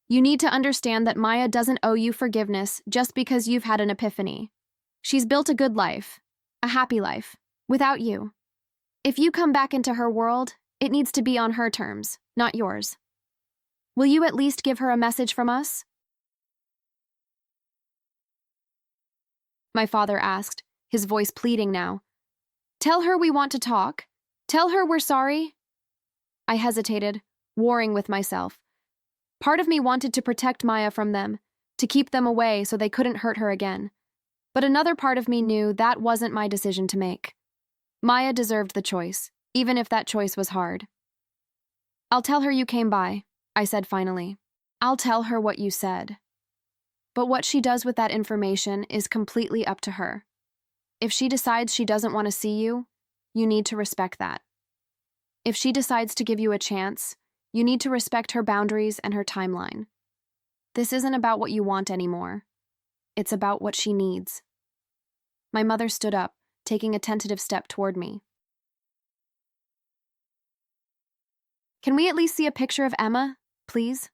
You need to understand that Maya doesn't owe you forgiveness just because you've had an epiphany. She's built a good life, a happy life, without you. If you come back into her world, it needs to be on her terms, not yours. Will you at least give her a message from us? My father asked, his voice pleading now. Tell her we want to talk. Tell her we're sorry. I hesitated, warring with myself. Part of me wanted to protect Maya from them, to keep them away so they couldn't hurt her again. But another part of me knew that wasn't my decision to make. Maya deserved the choice, even if that choice was hard. I'll tell her you came by, I said finally. I'll tell her what you said. But what she does with that information is completely up to her. If she decides she doesn't want to see you, you need to respect that. If she decides to give you a chance, you need to respect her boundaries and her timeline. This isn't about what you want anymore. It's about what she needs. My mother stood up, taking a tentative step toward me. Can we at least see a picture of Emma, please?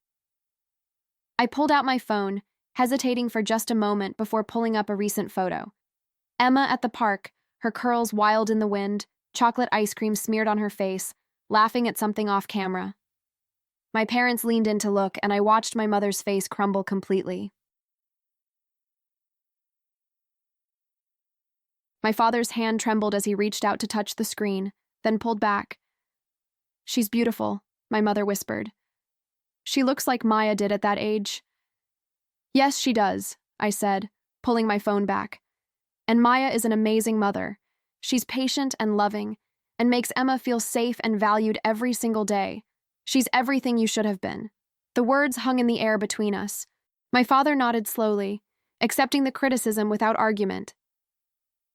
I pulled out my phone, hesitating for just a moment before pulling up a recent photo. Emma at the park, her curls wild in the wind, chocolate ice cream smeared on her face, laughing at something off camera. My parents leaned in to look, and I watched my mother's face crumble completely. My father's hand trembled as he reached out to touch the screen, then pulled back. She's beautiful, my mother whispered. She looks like Maya did at that age. Yes, she does, I said, pulling my phone back. And Maya is an amazing mother. She's patient and loving, and makes Emma feel safe and valued every single day. She's everything you should have been. The words hung in the air between us. My father nodded slowly, accepting the criticism without argument.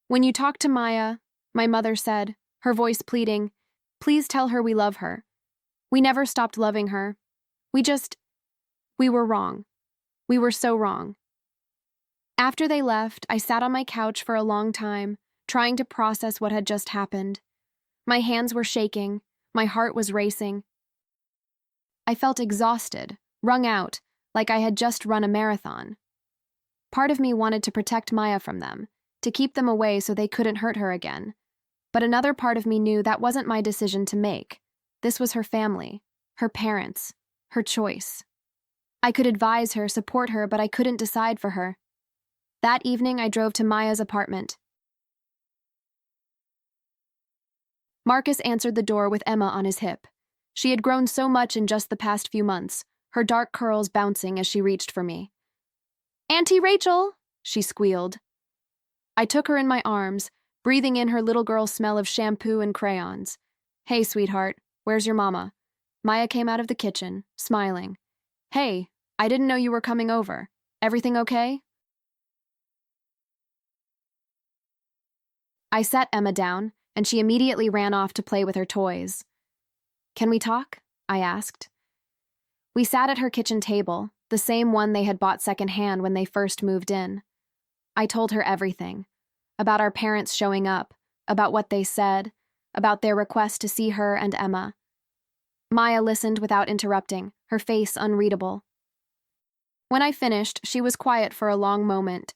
When you talk to Maya, my mother said, her voice pleading, please tell her we love her. We never stopped loving her. We were wrong. We were so wrong. After they left, I sat on my couch for a long time, trying to process what had just happened. My hands were shaking. My heart was racing. I felt exhausted, wrung out, like I had just run a marathon. Part of me wanted to protect Maya from them, to keep them away so they couldn't hurt her again. But another part of me knew that wasn't my decision to make. This was her family, her parents, her choice. I could advise her, support her, but I couldn't decide for her. That evening, I drove to Maya's apartment. Marcus answered the door with Emma on his hip. She had grown so much in just the past few months, her dark curls bouncing as she reached for me. Auntie Rachel, she squealed. I took her in my arms, breathing in her little girl smell of shampoo and crayons. Hey, sweetheart, where's your mama? Maya came out of the kitchen, smiling. Hey, I didn't know you were coming over. Everything okay? I set Emma down, and she immediately ran off to play with her toys. Can we talk? I asked. We sat at her kitchen table, the same one they had bought secondhand when they first moved in. I told her everything. About our parents showing up, about what they said, about their request to see her and Emma. Maya listened without interrupting, her face unreadable. When I finished, she was quiet for a long moment.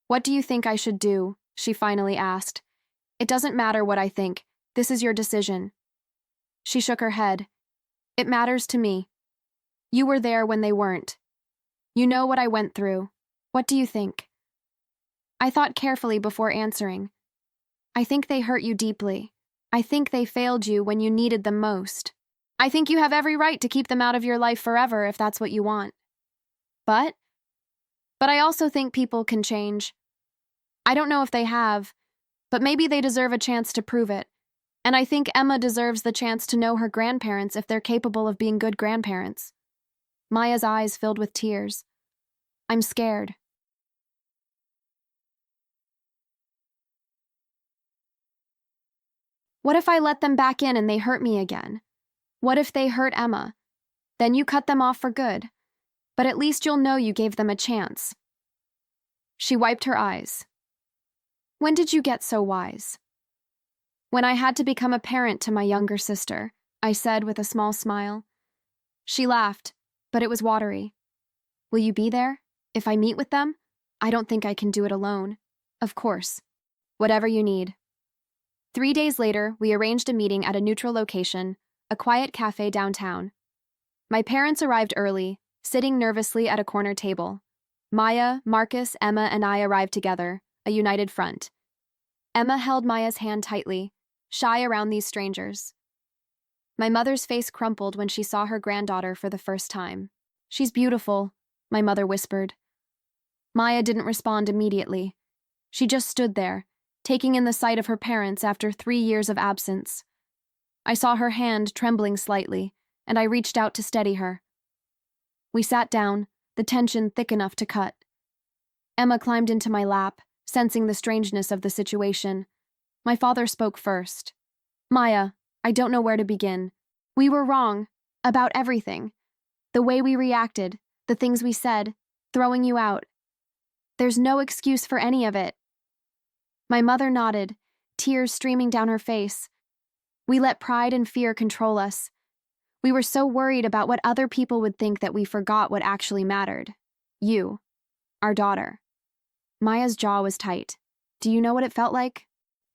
What do you think I should do? She finally asked. It doesn't matter what I think. This is your decision. She shook her head. It matters to me. You were there when they weren't. You know what I went through. What do you think? I thought carefully before answering. I think they hurt you deeply. I think they failed you when you needed them most. I think you have every right to keep them out of your life forever if that's what you want. But I also think people can change. I don't know if they have, but maybe they deserve a chance to prove it. And I think Emma deserves the chance to know her grandparents if they're capable of being good grandparents. Maya's eyes filled with tears. I'm scared. What if I let them back in and they hurt me again? What if they hurt Emma? Then you cut them off for good. But at least you'll know you gave them a chance. She wiped her eyes. When did you get so wise? When I had to become a parent to my younger sister, I said with a small smile. She laughed, but it was watery. Will you be there? If I meet with them? I don't think I can do it alone. Of course. Whatever you need. 3 days later, we arranged a meeting at a neutral location, a quiet cafe downtown. My parents arrived early, sitting nervously at a corner table. Maya, Marcus, Emma, and I arrived together, a united front. Emma held Maya's hand tightly, shy around these strangers. My mother's face crumpled when she saw her granddaughter for the first time. She's beautiful, my mother whispered. Maya didn't respond immediately. She just stood there, taking in the sight of her parents after 3 years of absence. I saw her hand trembling slightly, and I reached out to steady her. We sat down, the tension thick enough to cut. Emma climbed into my lap, sensing the strangeness of the situation. My father spoke first. Maya, I don't know where to begin. We were wrong. About everything. The way we reacted, the things we said, throwing you out. There's no excuse for any of it. My mother nodded, tears streaming down her face. We let pride and fear control us. We were so worried about what other people would think that we forgot what actually mattered. You, our daughter. Maya's jaw was tight. Do you know what it felt like?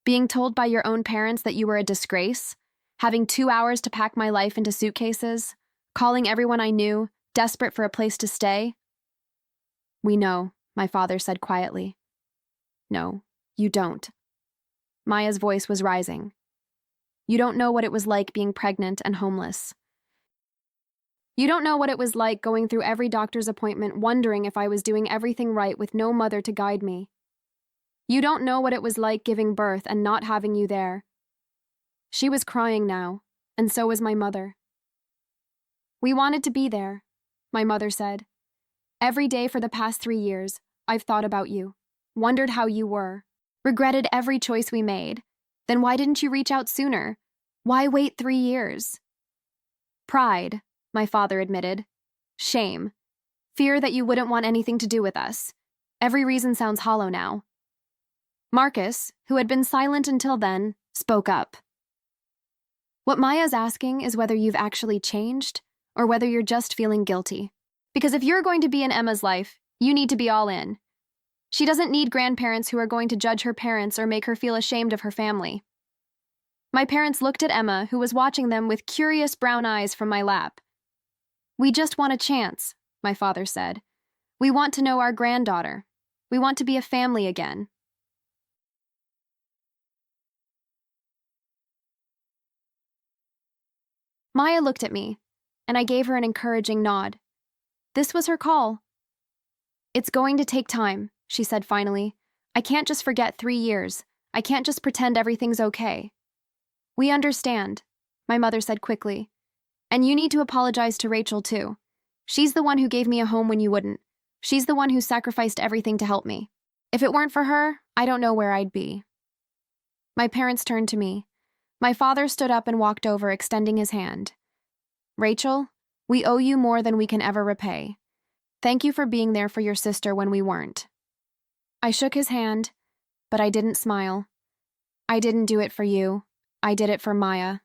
Being told by your own parents that you were a disgrace? Having 2 hours to pack my life into suitcases? Calling everyone I knew, desperate for a place to stay? We know, my father said quietly. No, you don't. Maya's voice was rising. You don't know what it was like being pregnant and homeless. You don't know what it was like going through every doctor's appointment wondering if I was doing everything right with no mother to guide me. You don't know what it was like giving birth and not having you there. She was crying now, and so was my mother. We wanted to be there, my mother said. Every day for the past 3 years, I've thought about you, wondered how you were, regretted every choice we made. Then why didn't you reach out sooner? Why wait 3 years? Pride, my father admitted. Shame. Fear that you wouldn't want anything to do with us. Every reason sounds hollow now. Marcus, who had been silent until then, spoke up. What Maya's asking is whether you've actually changed or whether you're just feeling guilty. Because if you're going to be in Emma's life, you need to be all in. She doesn't need grandparents who are going to judge her parents or make her feel ashamed of her family. My parents looked at Emma, who was watching them with curious brown eyes from my lap. We just want a chance, my father said. We want to know our granddaughter. We want to be a family again. Maya looked at me, and I gave her an encouraging nod. This was her call. It's going to take time, she said finally. I can't just forget 3 years. I can't just pretend everything's okay. We understand, my mother said quickly. And you need to apologize to Rachel, too. She's the one who gave me a home when you wouldn't. She's the one who sacrificed everything to help me. If it weren't for her, I don't know where I'd be. My parents turned to me. My father stood up and walked over, extending his hand. Rachel, we owe you more than we can ever repay. Thank you for being there for your sister when we weren't. I shook his hand, but I didn't smile. I didn't do it for you. I did it for Maya.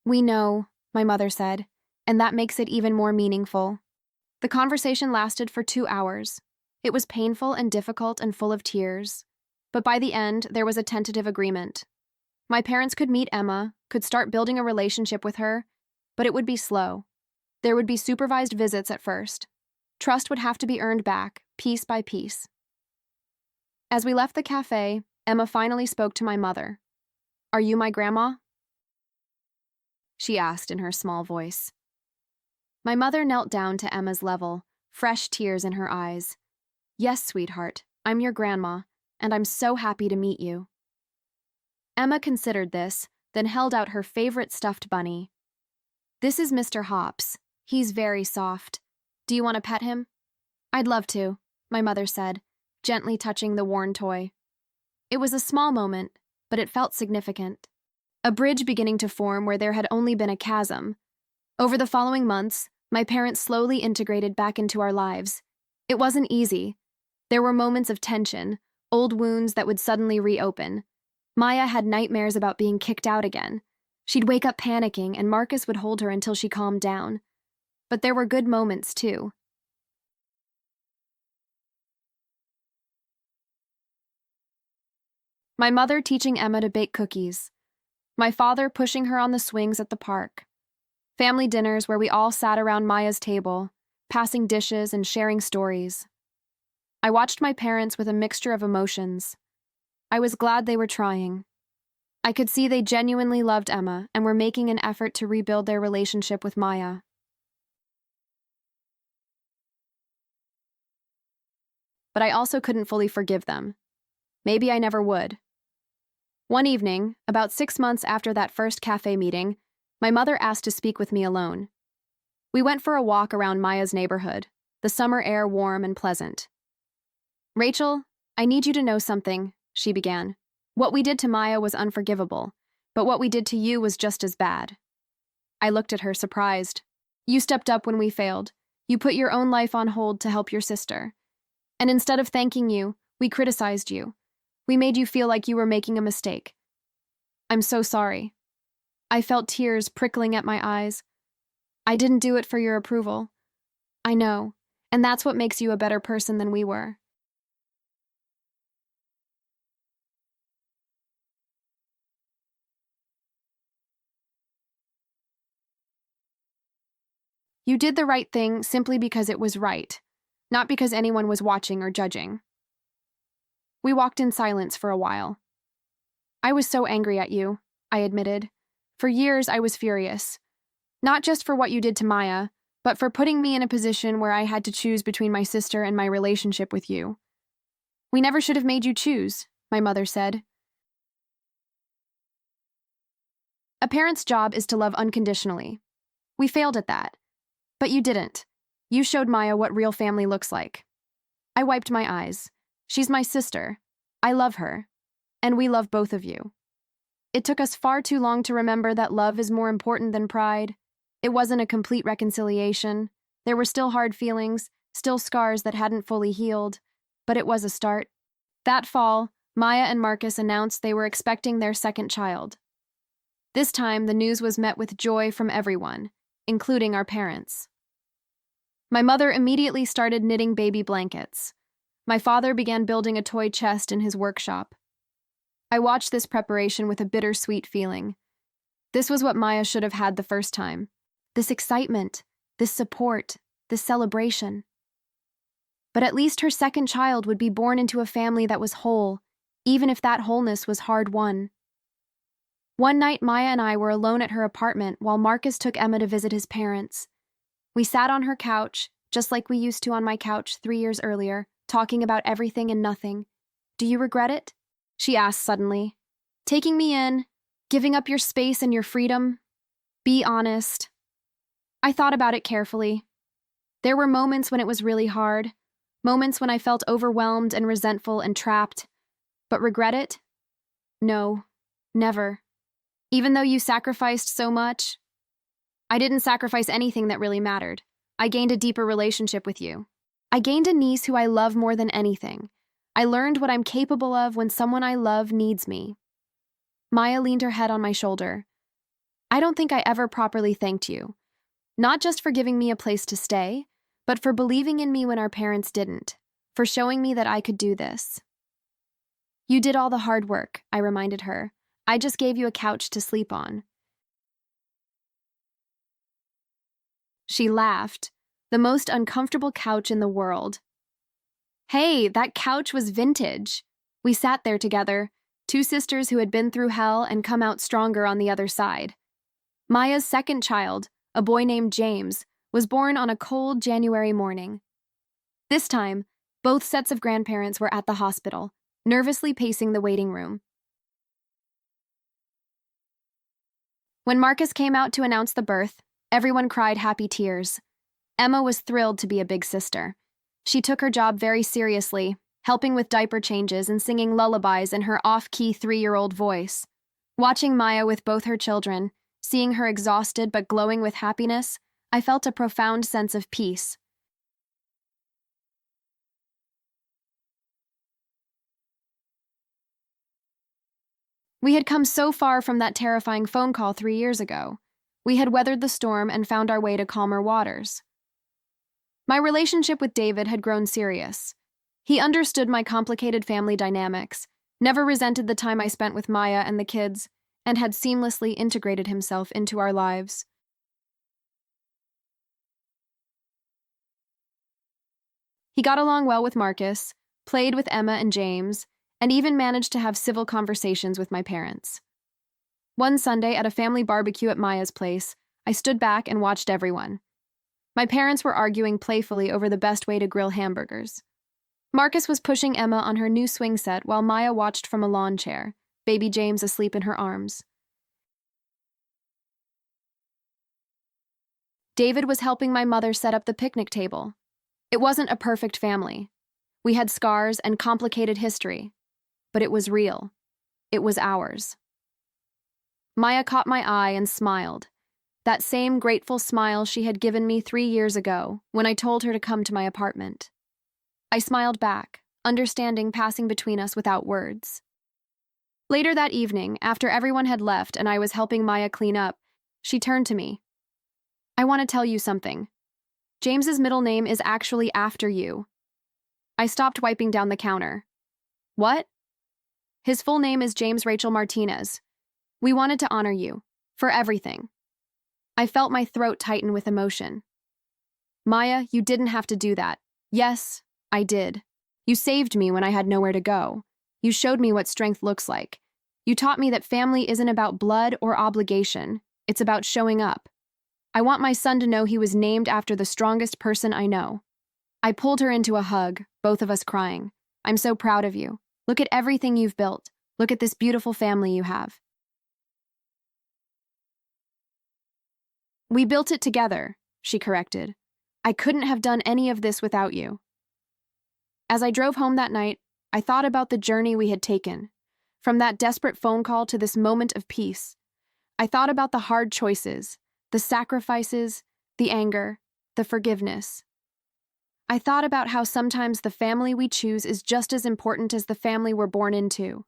We know, my mother said, and that makes it even more meaningful. The conversation lasted for 2 hours. It was painful and difficult and full of tears, but by the end, there was a tentative agreement. My parents could meet Emma, could start building a relationship with her, but it would be slow. There would be supervised visits at first. Trust would have to be earned back, piece by piece. As we left the cafe, Emma finally spoke to my mother. Are you my grandma? She asked in her small voice. My mother knelt down to Emma's level, fresh tears in her eyes. Yes, sweetheart, I'm your grandma, and I'm so happy to meet you. Emma considered this, then held out her favorite stuffed bunny. This is Mr. Hops. He's very soft. Do you want to pet him? I'd love to, my mother said, gently touching the worn toy. It was a small moment, but it felt significant. A bridge beginning to form where there had only been a chasm. Over the following months, my parents slowly integrated back into our lives. It wasn't easy. There were moments of tension, old wounds that would suddenly reopen. Maya had nightmares about being kicked out again. She'd wake up panicking, and Marcus would hold her until she calmed down. But there were good moments, too. My mother teaching Emma to bake cookies. My father pushing her on the swings at the park. Family dinners where we all sat around Maya's table, passing dishes and sharing stories. I watched my parents with a mixture of emotions. I was glad they were trying. I could see they genuinely loved Emma and were making an effort to rebuild their relationship with Maya. But I also couldn't fully forgive them. Maybe I never would. One evening, about 6 months after that first cafe meeting, my mother asked to speak with me alone. We went for a walk around Maya's neighborhood, the summer air warm and pleasant. Rachel, I need you to know something, she began. What we did to Maya was unforgivable, but what we did to you was just as bad. I looked at her, surprised. You stepped up when we failed. You put your own life on hold to help your sister. And instead of thanking you, we criticized you. We made you feel like you were making a mistake. I'm so sorry. I felt tears prickling at my eyes. I didn't do it for your approval. I know, and that's what makes you a better person than we were. You did the right thing simply because it was right, not because anyone was watching or judging. We walked in silence for a while. I was so angry at you, I admitted. For years, I was furious. Not just for what you did to Maya, but for putting me in a position where I had to choose between my sister and my relationship with you. We never should have made you choose, my mother said. A parent's job is to love unconditionally. We failed at that. But you didn't. You showed Maya what real family looks like. I wiped my eyes. She's my sister. I love her. And we love both of you. It took us far too long to remember that love is more important than pride. It wasn't a complete reconciliation. There were still hard feelings, still scars that hadn't fully healed. But it was a start. That fall, Maya and Marcus announced they were expecting their second child. This time, the news was met with joy from everyone, including our parents. My mother immediately started knitting baby blankets. My father began building a toy chest in his workshop. I watched this preparation with a bittersweet feeling. This was what Maya should have had the first time. This excitement, this support, this celebration. But at least her second child would be born into a family that was whole, even if that wholeness was hard-won. One night, Maya and I were alone at her apartment while Marcus took Emma to visit his parents. We sat on her couch, just like we used to on my couch 3 years earlier, talking about everything and nothing. Do you regret it? She asked suddenly. Taking me in, giving up your space and your freedom? Be honest. I thought about it carefully. There were moments when it was really hard, moments when I felt overwhelmed and resentful and trapped. But regret it? No, never. Even though you sacrificed so much, I didn't sacrifice anything that really mattered. I gained a deeper relationship with you. I gained a niece who I love more than anything. I learned what I'm capable of when someone I love needs me. Maya leaned her head on my shoulder. I don't think I ever properly thanked you. Not just for giving me a place to stay, but for believing in me when our parents didn't, for showing me that I could do this. You did all the hard work, I reminded her. I just gave you a couch to sleep on. She laughed. The most uncomfortable couch in the world. Hey, that couch was vintage. We sat there together, two sisters who had been through hell and come out stronger on the other side. Maya's second child, a boy named James, was born on a cold January morning. This time, both sets of grandparents were at the hospital, nervously pacing the waiting room. When Marcus came out to announce the birth, everyone cried happy tears. Emma was thrilled to be a big sister. She took her job very seriously, helping with diaper changes and singing lullabies in her off-key 3-year-old voice. Watching Maya with both her children, seeing her exhausted but glowing with happiness, I felt a profound sense of peace. We had come so far from that terrifying phone call 3 years ago. We had weathered the storm and found our way to calmer waters. My relationship with David had grown serious. He understood my complicated family dynamics, never resented the time I spent with Maya and the kids, and had seamlessly integrated himself into our lives. He got along well with Marcus, played with Emma and James, and even managed to have civil conversations with my parents. One Sunday at a family barbecue at Maya's place, I stood back and watched everyone. My parents were arguing playfully over the best way to grill hamburgers. Marcus was pushing Emma on her new swing set while Maya watched from a lawn chair, baby James asleep in her arms. David was helping my mother set up the picnic table. It wasn't a perfect family. We had scars and complicated history, but it was real. It was ours. Maya caught my eye and smiled. That same grateful smile she had given me 3 years ago when I told her to come to my apartment. I smiled back, understanding passing between us without words. Later that evening, after everyone had left and I was helping Maya clean up, she turned to me. I want to tell you something. James's middle name is actually after you. I stopped wiping down the counter. What? His full name is James Rachel Martinez. We wanted to honor you. For everything. I felt my throat tighten with emotion. Maya, you didn't have to do that. Yes, I did. You saved me when I had nowhere to go. You showed me what strength looks like. You taught me that family isn't about blood or obligation. It's about showing up. I want my son to know he was named after the strongest person I know. I pulled her into a hug, both of us crying. I'm so proud of you. Look at everything you've built. Look at this beautiful family you have. We built it together, she corrected. I couldn't have done any of this without you. As I drove home that night, I thought about the journey we had taken. From that desperate phone call to this moment of peace. I thought about the hard choices, the sacrifices, the anger, the forgiveness. I thought about how sometimes the family we choose is just as important as the family we're born into.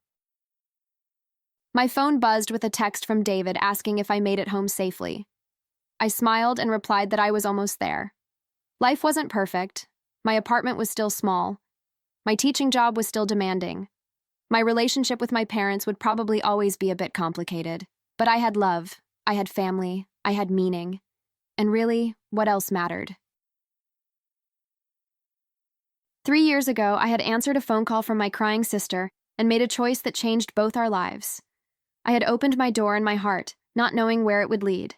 My phone buzzed with a text from David asking if I made it home safely. I smiled and replied that I was almost there. Life wasn't perfect. My apartment was still small. My teaching job was still demanding. My relationship with my parents would probably always be a bit complicated. But I had love, I had family, I had meaning. And really, what else mattered? 3 years ago, I had answered a phone call from my crying sister and made a choice that changed both our lives. I had opened my door and my heart, not knowing where it would lead.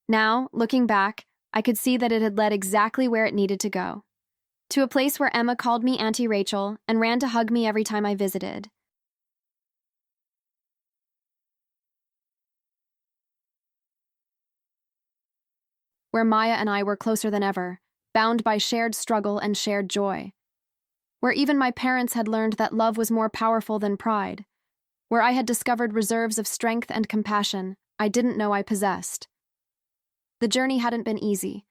Now, looking back, I could see that it had led exactly where it needed to go. To a place where Emma called me Auntie Rachel and ran to hug me every time I visited. Where Maya and I were closer than ever, bound by shared struggle and shared joy. Where even my parents had learned that love was more powerful than pride. Where I had discovered reserves of strength and compassion I didn't know I possessed. The journey hadn't been easy.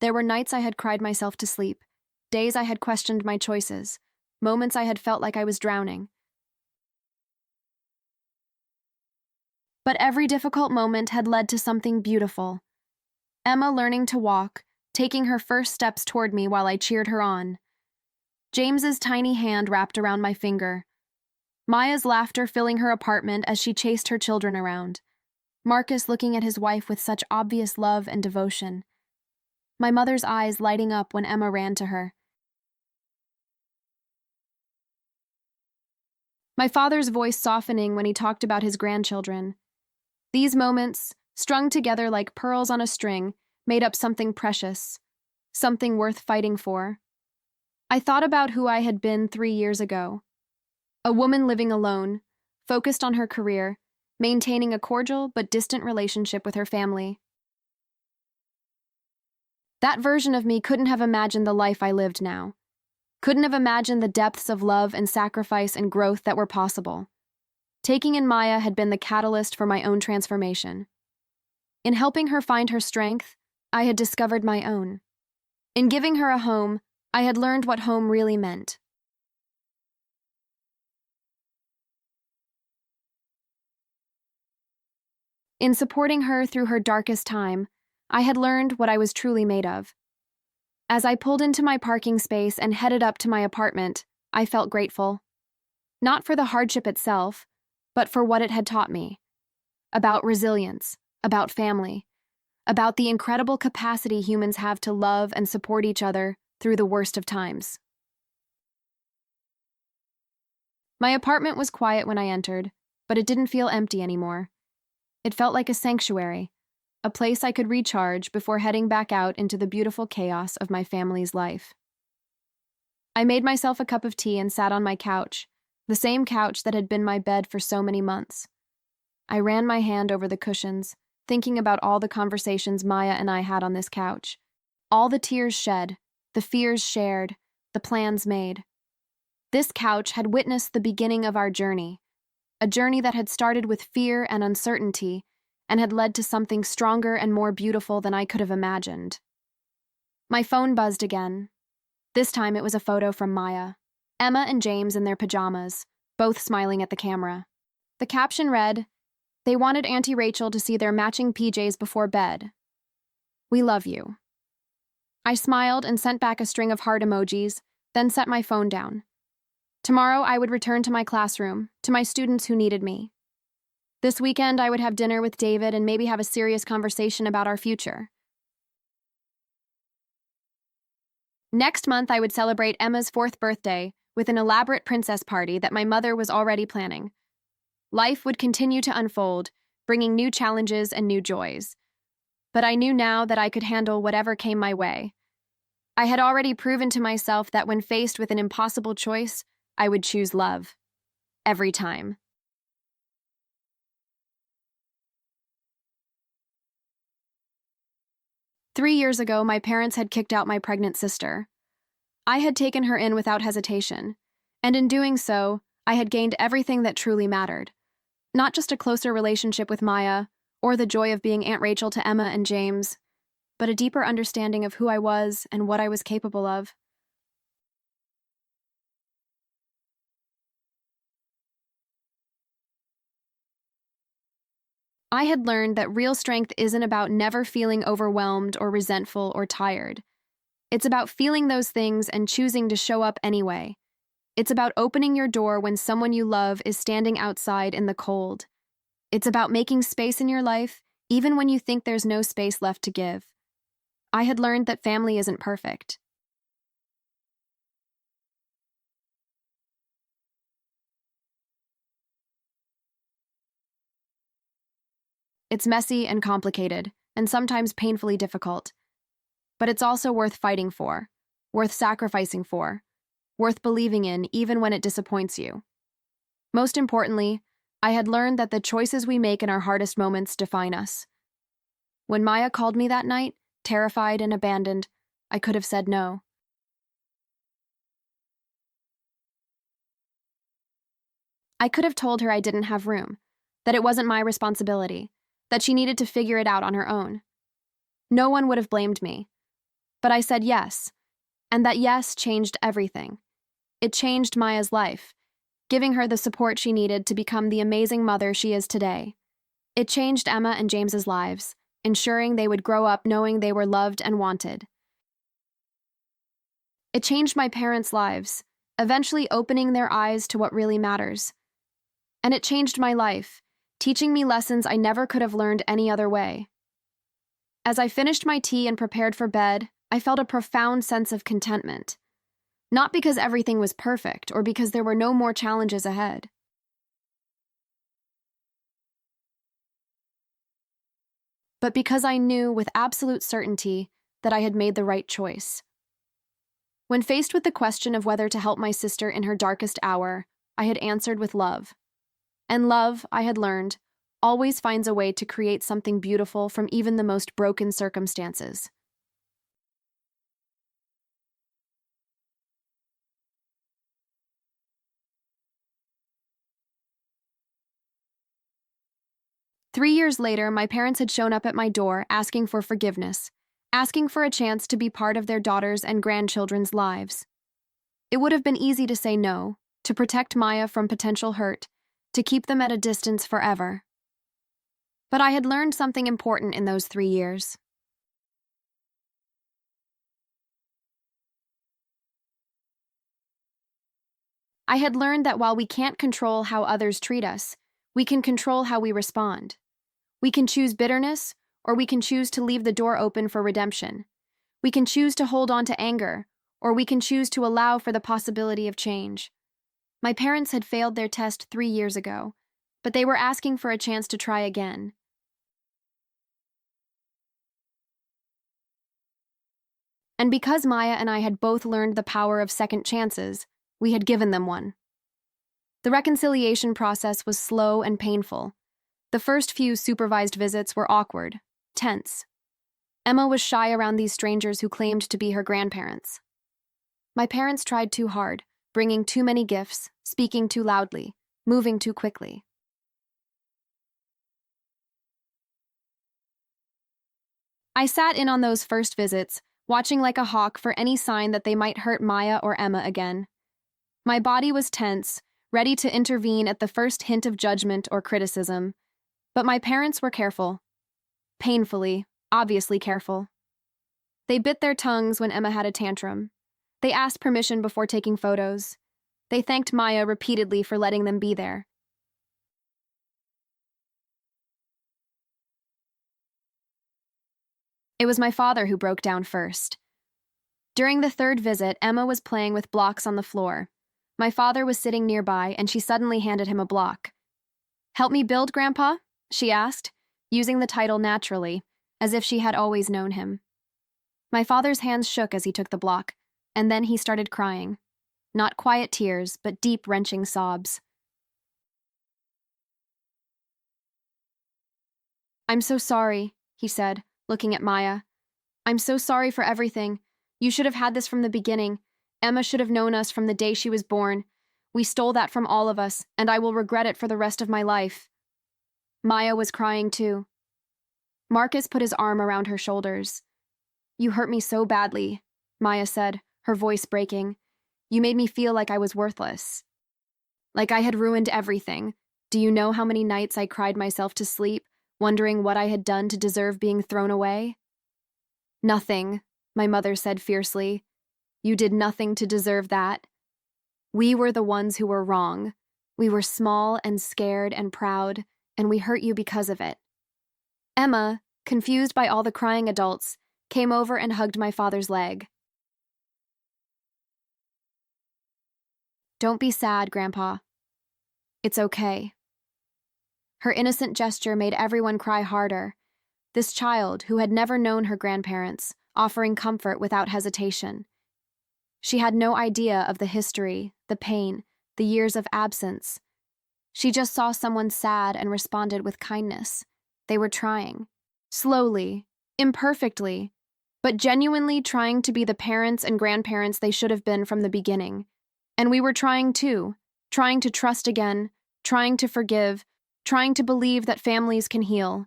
There were nights I had cried myself to sleep, days I had questioned my choices, moments I had felt like I was drowning. But every difficult moment had led to something beautiful. Emma learning to walk, taking her first steps toward me while I cheered her on. James's tiny hand wrapped around my finger. Maya's laughter filling her apartment as she chased her children around. Marcus looking at his wife with such obvious love and devotion. My mother's eyes lighting up when Emma ran to her. My father's voice softening when he talked about his grandchildren. These moments, strung together like pearls on a string, made up something precious, something worth fighting for. I thought about who I had been 3 years ago. A woman living alone, focused on her career, maintaining a cordial but distant relationship with her family. That version of me couldn't have imagined the life I lived now. Couldn't have imagined the depths of love and sacrifice and growth that were possible. Taking in Maya had been the catalyst for my own transformation. In helping her find her strength, I had discovered my own. In giving her a home, I had learned what home really meant. In supporting her through her darkest time, I had learned what I was truly made of. As I pulled into my parking space and headed up to my apartment, I felt grateful. Not for the hardship itself, but for what it had taught me. About resilience, about family, about the incredible capacity humans have to love and support each other through the worst of times. My apartment was quiet when I entered, but it didn't feel empty anymore. It felt like a sanctuary, a place I could recharge before heading back out into the beautiful chaos of my family's life. I made myself a cup of tea and sat on my couch, the same couch that had been my bed for so many months. I ran my hand over the cushions, thinking about all the conversations Maya and I had on this couch, all the tears shed, the fears shared, the plans made. This couch had witnessed the beginning of our journey, a journey that had started with fear and uncertainty and had led to something stronger and more beautiful than I could have imagined. My phone buzzed again. This time it was a photo from Maya. Emma and James in their pajamas, both smiling at the camera. The caption read, "They wanted Auntie Rachel to see their matching PJs before bed. We love you." I smiled and sent back a string of heart emojis, then set my phone down. Tomorrow I would return to my classroom, to my students who needed me. This weekend I would have dinner with David and maybe have a serious conversation about our future. Next month I would celebrate Emma's 4th birthday with an elaborate princess party that my mother was already planning. Life would continue to unfold, bringing new challenges and new joys. But I knew now that I could handle whatever came my way. I had already proven to myself that when faced with an impossible choice, I would choose love. Every time. "3 years ago, my parents had kicked out my pregnant sister. I had taken her in without hesitation, and in doing so, I had gained everything that truly mattered. Not just a closer relationship with Maya, or the joy of being Aunt Rachel to Emma and James, but a deeper understanding of who I was and what I was capable of. I had learned that real strength isn't about never feeling overwhelmed or resentful or tired. It's about feeling those things and choosing to show up anyway. It's about opening your door when someone you love is standing outside in the cold. It's about making space in your life, even when you think there's no space left to give. I had learned that family isn't perfect. It's messy and complicated, and sometimes painfully difficult. But it's also worth fighting for, worth sacrificing for, worth believing in even when it disappoints you. Most importantly, I had learned that the choices we make in our hardest moments define us. When Maya called me that night, terrified and abandoned, I could have said no. I could have told her I didn't have room, that it wasn't my responsibility, that she needed to figure it out on her own. No one would have blamed me. But I said yes, and that yes changed everything. It changed Maya's life, giving her the support she needed to become the amazing mother she is today. It changed Emma and James's lives, ensuring they would grow up knowing they were loved and wanted. It changed my parents' lives, eventually opening their eyes to what really matters. And it changed my life, teaching me lessons I never could have learned any other way. As I finished my tea and prepared for bed, I felt a profound sense of contentment. Not because everything was perfect or because there were no more challenges ahead. But because I knew with absolute certainty that I had made the right choice. When faced with the question of whether to help my sister in her darkest hour, I had answered with love. And love, I had learned, always finds a way to create something beautiful from even the most broken circumstances. "3 years later, my parents had shown up at my door asking for forgiveness, asking for a chance to be part of their daughters' and grandchildren's lives. It would have been easy to say no, to protect Maya from potential hurt, to keep them at a distance forever. But I had learned something important in those 3 years. I had learned that while we can't control how others treat us, we can control how we respond. We can choose bitterness, or we can choose to leave the door open for redemption. We can choose to hold on to anger, or we can choose to allow for the possibility of change. My parents had failed their test 3 years ago, but they were asking for a chance to try again. And because Maya and I had both learned the power of second chances, we had given them one. The reconciliation process was slow and painful. The first few supervised visits were awkward, tense. Emma was shy around these strangers who claimed to be her grandparents. My parents tried too hard, bringing too many gifts, speaking too loudly, moving too quickly. I sat in on those first visits, watching like a hawk for any sign that they might hurt Maya or Emma again. My body was tense, ready to intervene at the first hint of judgment or criticism. But my parents were careful. Painfully, obviously careful. They bit their tongues when Emma had a tantrum. They asked permission before taking photos. They thanked Maya repeatedly for letting them be there. It was my father who broke down first. During the third visit, Emma was playing with blocks on the floor. My father was sitting nearby, and she suddenly handed him a block. "Help me build, Grandpa?" she asked, using the title naturally, as if she had always known him. My father's hands shook as he took the block, and then he started crying. Not quiet tears, but deep, wrenching sobs. "I'm so sorry," he said, looking at Maya. "I'm so sorry for everything. You should have had this from the beginning. Emma should have known us from the day she was born. We stole that from all of us, and I will regret it for the rest of my life." Maya was crying too. Marcus put his arm around her shoulders. "You hurt me so badly," Maya said, her voice breaking. "You made me feel like I was worthless. Like I had ruined everything. Do you know how many nights I cried myself to sleep, wondering what I had done to deserve being thrown away?" "Nothing," my mother said fiercely. "You did nothing to deserve that. We were the ones who were wrong. We were small and scared and proud, and we hurt you because of it." Emma, confused by all the crying adults, came over and hugged my father's leg. "Don't be sad, Grandpa. It's okay." Her innocent gesture made everyone cry harder. This child, who had never known her grandparents, offering comfort without hesitation. She had no idea of the history, the pain, the years of absence. She just saw someone sad and responded with kindness. They were trying. Slowly, imperfectly, but genuinely trying to be the parents and grandparents they should have been from the beginning. And we were trying too, trying to trust again, trying to forgive, trying to believe that families can heal.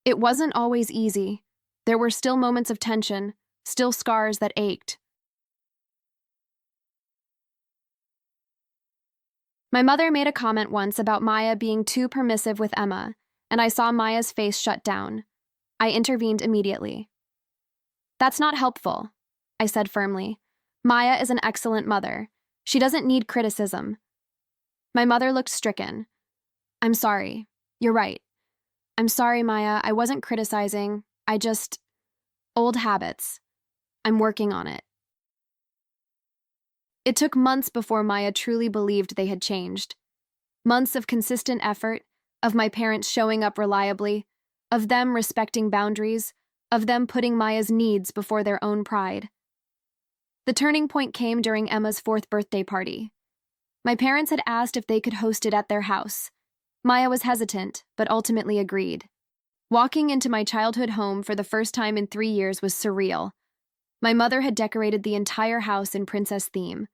It wasn't always easy. There were still moments of tension, still scars that ached. My mother made a comment once about Maya being too permissive with Emma, and I saw Maya's face shut down. I intervened immediately. "That's not helpful," I said firmly. "Maya is an excellent mother. She doesn't need criticism." My mother looked stricken. "I'm sorry. You're right. I'm sorry, Maya. I wasn't criticizing. I just... Old habits. I'm working on it." It took months before Maya truly believed they had changed. Months of consistent effort, of my parents showing up reliably, of them respecting boundaries, of them putting Maya's needs before their own pride. The turning point came during Emma's 4th birthday party. My parents had asked if they could host it at their house. Maya was hesitant, but ultimately agreed. Walking into my childhood home for the first time in 3 years was surreal. My mother had decorated the entire house in princess theme.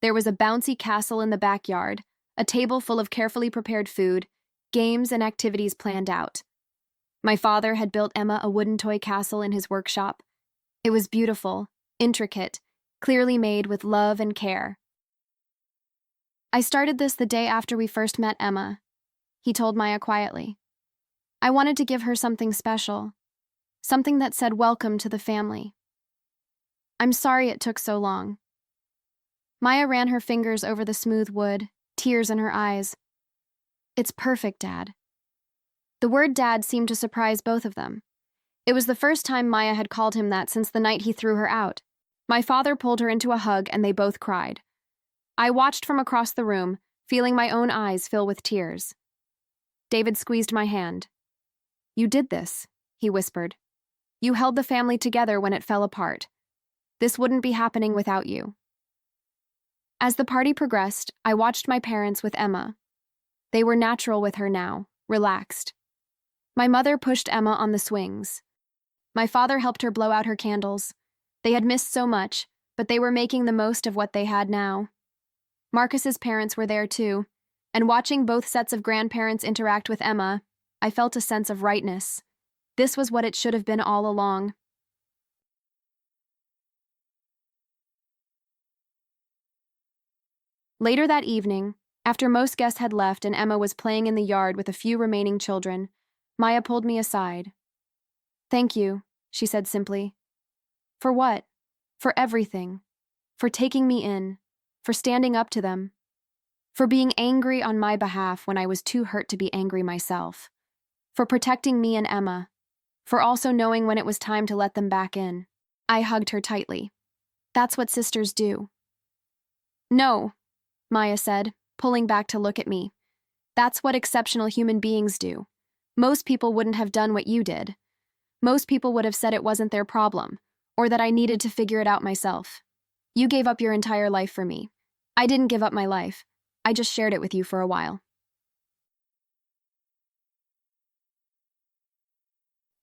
There was a bouncy castle in the backyard, a table full of carefully prepared food, games and activities planned out. My father had built Emma a wooden toy castle in his workshop. It was beautiful, intricate, clearly made with love and care. "I started this the day after we first met Emma," he told Maya quietly. "I wanted to give her something special, something that said welcome to the family. I'm sorry it took so long." Maya ran her fingers over the smooth wood, tears in her eyes. "It's perfect, Dad." The word Dad seemed to surprise both of them. It was the first time Maya had called him that since the night he threw her out. My father pulled her into a hug and they both cried. I watched from across the room, feeling my own eyes fill with tears. David squeezed my hand. "You did this," he whispered. "You held the family together when it fell apart. This wouldn't be happening without you." As the party progressed, I watched my parents with Emma. They were natural with her now, relaxed. My mother pushed Emma on the swings. My father helped her blow out her candles. They had missed so much, but they were making the most of what they had now. Marcus's parents were there too, and watching both sets of grandparents interact with Emma, I felt a sense of rightness. This was what it should have been all along. Later that evening, after most guests had left and Emma was playing in the yard with a few remaining children, Maya pulled me aside. "Thank you," she said simply. "For what?" "For everything. For taking me in. For standing up to them. For being angry on my behalf when I was too hurt to be angry myself. For protecting me and Emma. For also knowing when it was time to let them back in." I hugged her tightly. "That's what sisters do." "No," Maya said, pulling back to look at me. "That's what exceptional human beings do. Most people wouldn't have done what you did. Most people would have said it wasn't their problem, or that I needed to figure it out myself. You gave up your entire life for me. I didn't give up my life. I just shared it with you for a while."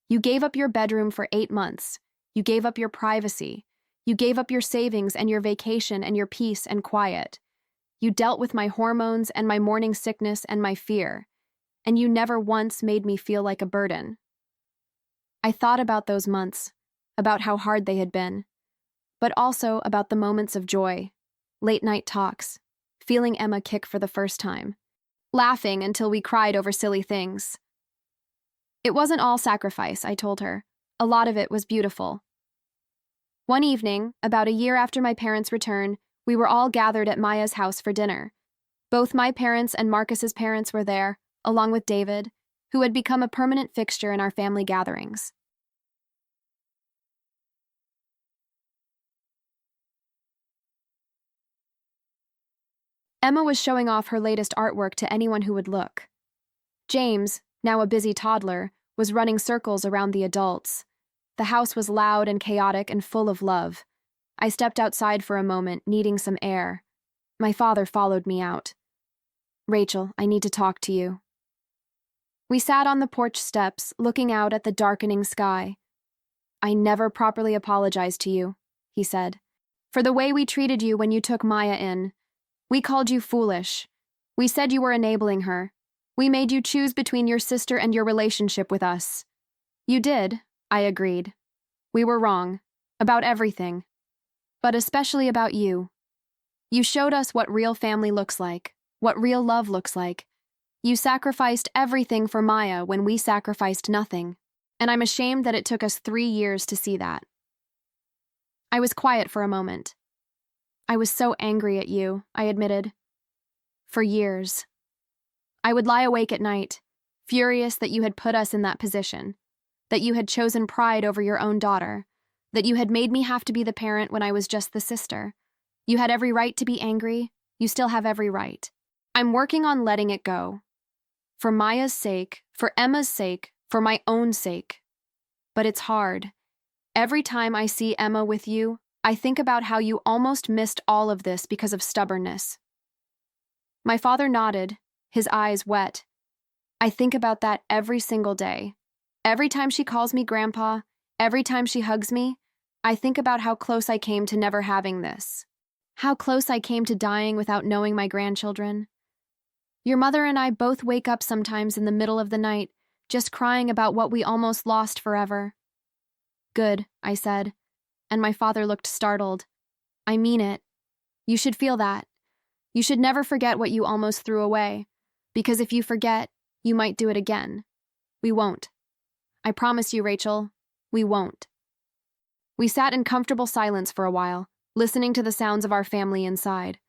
You gave up your bedroom for 8 months. You gave up your privacy. You gave up your savings and your vacation and your peace and quiet. You dealt with my hormones and my morning sickness and my fear, and you never once made me feel like a burden. I thought about those months, about how hard they had been, but also about the moments of joy, late-night talks, feeling Emma kick for the first time, laughing until we cried over silly things. It wasn't all sacrifice, I told her. A lot of it was beautiful. One evening, about a year after my parents' return, we were all gathered at Maya's house for dinner. Both my parents and Marcus's parents were there, along with David, who had become a permanent fixture in our family gatherings. Emma was showing off her latest artwork to anyone who would look. James, now a busy toddler, was running circles around the adults. The house was loud and chaotic and full of love. I stepped outside for a moment, needing some air. My father followed me out. "Rachel, I need to talk to you." We sat on the porch steps, looking out at the darkening sky. "I never properly apologized to you," he said, "for the way we treated you when you took Maya in. We called you foolish. We said you were enabling her. We made you choose between your sister and your relationship with us." "You did," I agreed. "We were wrong. About everything. But especially about you. You showed us what real family looks like, what real love looks like. You sacrificed everything for Maya when we sacrificed nothing, and I'm ashamed that it took us 3 years to see that." I was quiet for a moment. "I was so angry at you," I admitted. "For years. I would lie awake at night, furious that you had put us in that position, that you had chosen pride over your own daughter, that you had made me have to be the parent when I was just the sister. You had every right to be angry. You still have every right. I'm working on letting it go. For Maya's sake, for Emma's sake, for my own sake. But it's hard. Every time I see Emma with you, I think about how you almost missed all of this because of stubbornness." My father nodded, his eyes wet. "I think about that every single day. Every time she calls me Grandpa, every time she hugs me, I think about how close I came to never having this. How close I came to dying without knowing my grandchildren. Your mother and I both wake up sometimes in the middle of the night, just crying about what we almost lost forever." "Good," I said, and my father looked startled. "I mean it. You should feel that. You should never forget what you almost threw away, because if you forget, you might do it again. We won't. I promise you, Rachel, we won't." We sat in comfortable silence for a while, listening to the sounds of our family inside.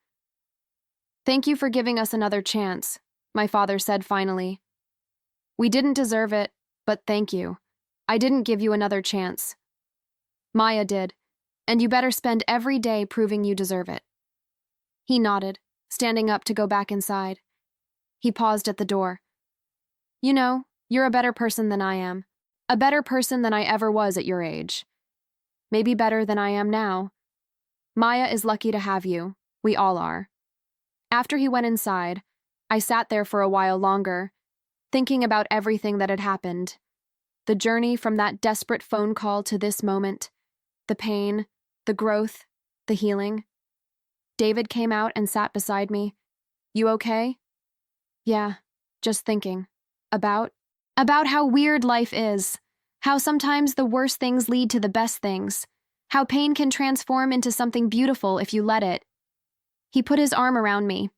"Thank you for giving us another chance," my father said finally. "We didn't deserve it, but thank you. I didn't give you another chance. Maya did, and you better spend every day proving you deserve it." He nodded, standing up to go back inside. He paused at the door. "You know, you're a better person than I am. A better person than I ever was at your age. Maybe better than I am now. Maya is lucky to have you. We all are." After he went inside, I sat there for a while longer, thinking about everything that had happened. The journey from that desperate phone call to this moment, the pain, the growth, the healing. David came out and sat beside me. "You okay?" "Yeah, just thinking. About how weird life is. How sometimes the worst things lead to the best things. How pain can transform into something beautiful if you let it. He put his arm around me.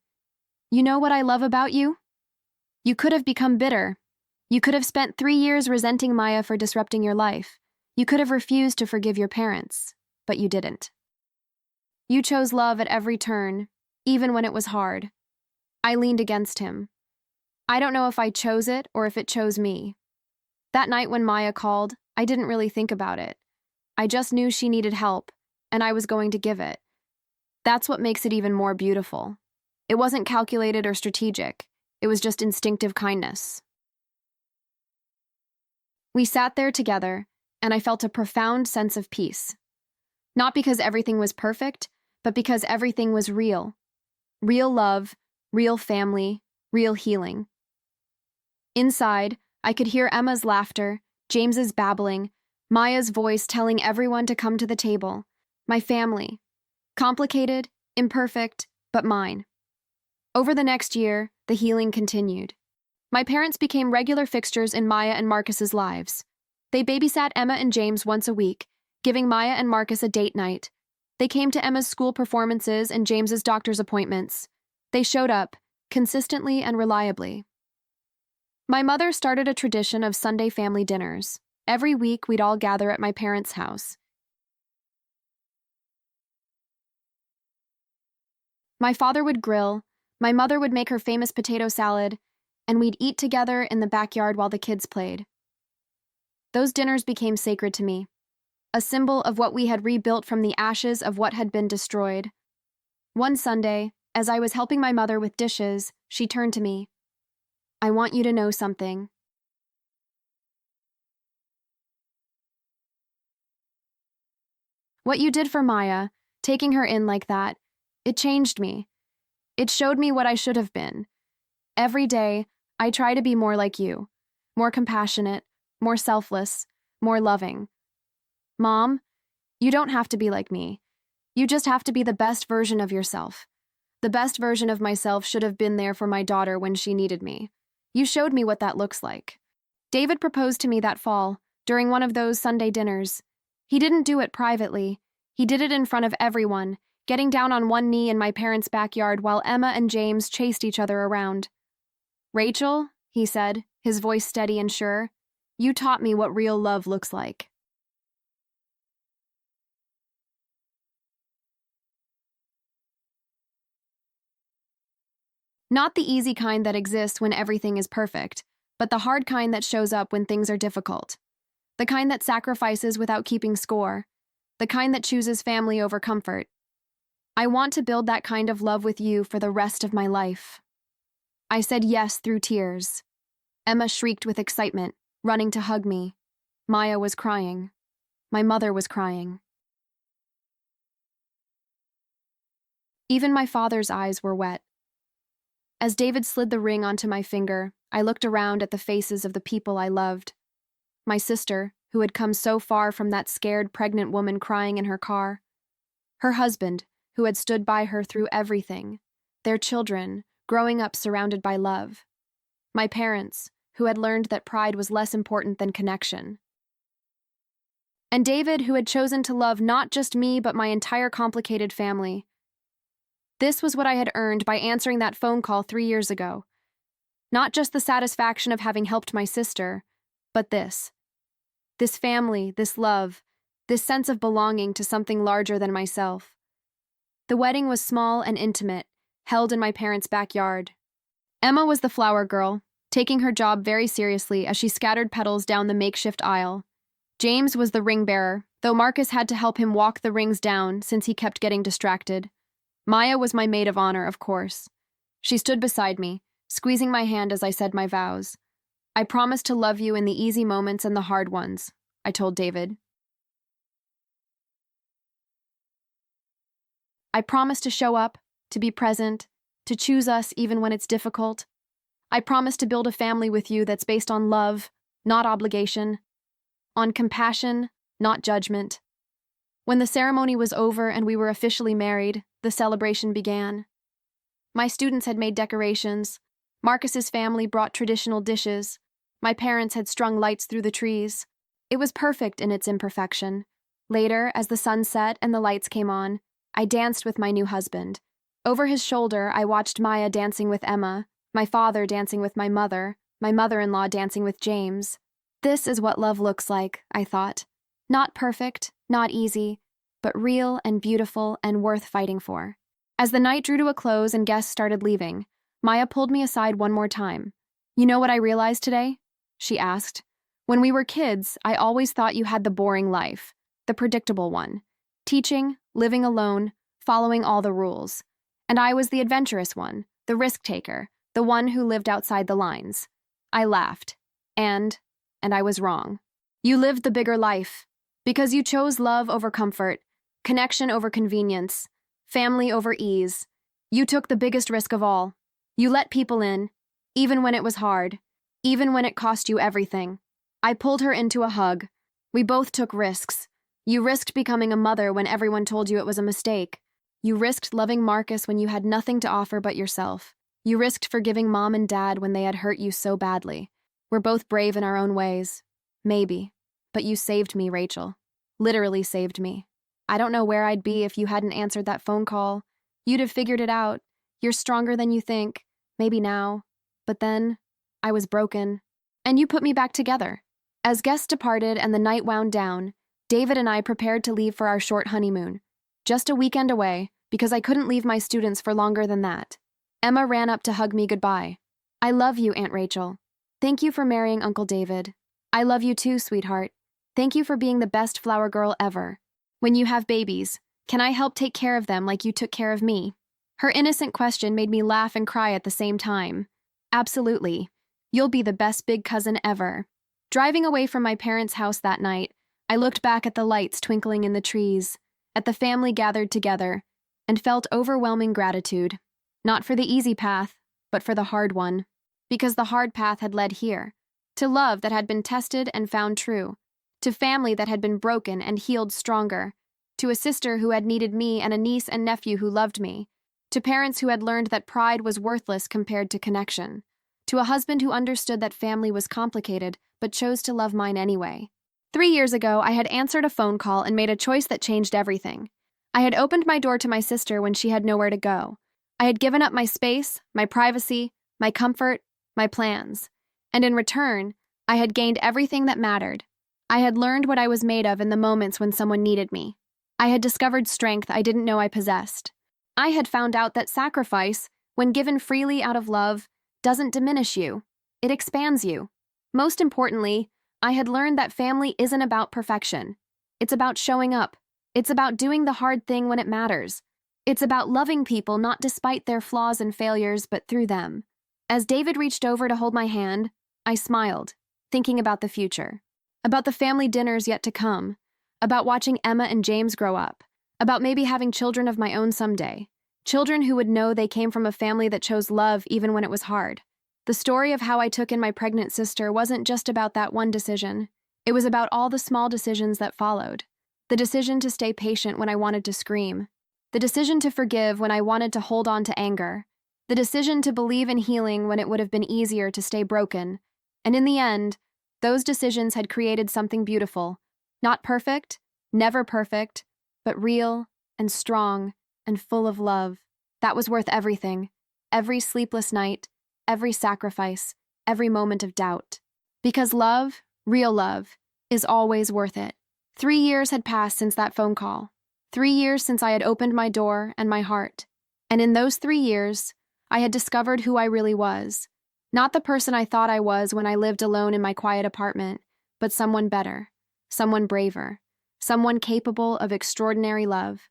You know what I love about you? You could have become bitter. You could have spent 3 years resenting Maya for disrupting your life. You could have refused to forgive your parents, but you didn't. You chose love at every turn, even when it was hard. I leaned against him. I don't know if I chose it or if it chose me. That night when Maya called, I didn't really think about it. I just knew she needed help, and I was going to give it. That's what makes it even more beautiful. It wasn't calculated or strategic. It was just instinctive kindness. We sat there together, and I felt a profound sense of peace. Not because everything was perfect, but because everything was real. Real love, real family, real healing. Inside, I could hear Emma's laughter, James's babbling, Maya's voice telling everyone to come to the table. My family. Complicated, imperfect, but mine. Over the next year, the healing continued. My parents became regular fixtures in Maya and Marcus's lives. They babysat Emma and James once a week, giving Maya and Marcus a date night. They came to Emma's school performances and James's doctor's appointments. They showed up, consistently and reliably. My mother started a tradition of Sunday family dinners. Every week, we'd all gather at my parents' house. My father would grill, my mother would make her famous potato salad, and we'd eat together in the backyard while the kids played. Those dinners became sacred to me, a symbol of what we had rebuilt from the ashes of what had been destroyed. One Sunday, as I was helping my mother with dishes, she turned to me. I want you to know something. What you did for Maya, taking her in like that, it changed me. It showed me what I should have been. Every day, I try to be more like you, more compassionate, more selfless, more loving. Mom, you don't have to be like me. You just have to be the best version of yourself. The best version of myself should have been there for my daughter when she needed me. You showed me what that looks like. David proposed to me that fall, during one of those Sunday dinners. He didn't do it privately. He did it in front of everyone, getting down on one knee in my parents' backyard while Emma and James chased each other around. Rachel, he said, his voice steady and sure, you taught me what real love looks like. Not the easy kind that exists when everything is perfect, but the hard kind that shows up when things are difficult. The kind that sacrifices without keeping score. The kind that chooses family over comfort. I want to build that kind of love with you for the rest of my life. I said yes through tears. Emma shrieked with excitement, running to hug me. Maya was crying. My mother was crying. Even my father's eyes were wet. As David slid the ring onto my finger, I looked around at the faces of the people I loved. My sister, who had come so far from that scared pregnant woman crying in her car. Her husband, who had stood by her through everything. Their children, growing up surrounded by love. My parents, who had learned that pride was less important than connection. And David, who had chosen to love not just me but my entire complicated family. This was what I had earned by answering that phone call 3 years ago. Not just the satisfaction of having helped my sister, but this. This family, this love, this sense of belonging to something larger than myself. The wedding was small and intimate, held in my parents' backyard. Emma was the flower girl, taking her job very seriously as she scattered petals down the makeshift aisle. James was the ring bearer, though Marcus had to help him walk the rings down since he kept getting distracted. Maya was my maid of honor, of course. She stood beside me, squeezing my hand as I said my vows. I promise to love you in the easy moments and the hard ones, I told David. I promise to show up, to be present, to choose us even when it's difficult. I promise to build a family with you that's based on love, not obligation, on compassion, not judgment. When the ceremony was over and we were officially married, the celebration began. My students had made decorations. Marcus's family brought traditional dishes. My parents had strung lights through the trees. It was perfect in its imperfection. Later, as the sun set and the lights came on, I danced with my new husband. Over his shoulder, I watched Maya dancing with Emma, my father dancing with my mother-in-law dancing with James. This is what love looks like, I thought. Not perfect, not easy, but real and beautiful and worth fighting for. As the night drew to a close and guests started leaving, Maya pulled me aside one more time. "You know what I realized today?" she asked. "When we were kids, I always thought you had the boring life, the predictable one. Teaching, living alone, following all the rules. And I was the adventurous one, the risk-taker, the one who lived outside the lines." I laughed. And I was wrong. You lived the bigger life, because you chose love over comfort, connection over convenience, family over ease. You took the biggest risk of all. You let people in, even when it was hard, even when it cost you everything. I pulled her into a hug. We both took risks. You risked becoming a mother when everyone told you it was a mistake. You risked loving Marcus when you had nothing to offer but yourself. You risked forgiving Mom and Dad when they had hurt you so badly. We're both brave in our own ways. Maybe. But you saved me, Rachel. Literally saved me. I don't know where I'd be if you hadn't answered that phone call. You'd have figured it out. You're stronger than you think. Maybe now. But then, I was broken. And you put me back together. As guests departed and the night wound down, David and I prepared to leave for our short honeymoon. Just a weekend away, because I couldn't leave my students for longer than that. Emma ran up to hug me goodbye. "I love you, Aunt Rachel. Thank you for marrying Uncle David. I love you too, sweetheart. Thank you for being the best flower girl ever. When you have babies, can I help take care of them like you took care of me?" Her innocent question made me laugh and cry at the same time. "Absolutely. You'll be the best big cousin ever." Driving away from my parents' house that night, I looked back at the lights twinkling in the trees, at the family gathered together, and felt overwhelming gratitude. Not for the easy path, but for the hard one. Because the hard path had led here, to love that had been tested and found true, to family that had been broken and healed stronger, to a sister who had needed me and a niece and nephew who loved me, to parents who had learned that pride was worthless compared to connection, to a husband who understood that family was complicated but chose to love mine anyway. 3 years ago, I had answered a phone call and made a choice that changed everything. I had opened my door to my sister when she had nowhere to go. I had given up my space, my privacy, my comfort, my plans. And in return, I had gained everything that mattered. I had learned what I was made of in the moments when someone needed me. I had discovered strength I didn't know I possessed. I had found out that sacrifice, when given freely out of love, doesn't diminish you. It expands you. Most importantly, I had learned that family isn't about perfection. It's about showing up. It's about doing the hard thing when it matters. It's about loving people not despite their flaws and failures, but through them. As David reached over to hold my hand, I smiled, thinking about the future. About the family dinners yet to come. About watching Emma and James grow up. About maybe having children of my own someday. Children who would know they came from a family that chose love even when it was hard. The story of how I took in my pregnant sister wasn't just about that one decision. It was about all the small decisions that followed. The decision to stay patient when I wanted to scream. The decision to forgive when I wanted to hold on to anger. The decision to believe in healing when it would have been easier to stay broken. And in the end, those decisions had created something beautiful. Not perfect, never perfect, but real and strong and full of love. That was worth everything. Every sleepless night, every sacrifice, every moment of doubt. Because love, real love, is always worth it. 3 years had passed since that phone call. 3 years since I had opened my door and my heart. And in those 3 years, I had discovered who I really was. Not the person I thought I was when I lived alone in my quiet apartment, but someone better, someone braver, someone capable of extraordinary love.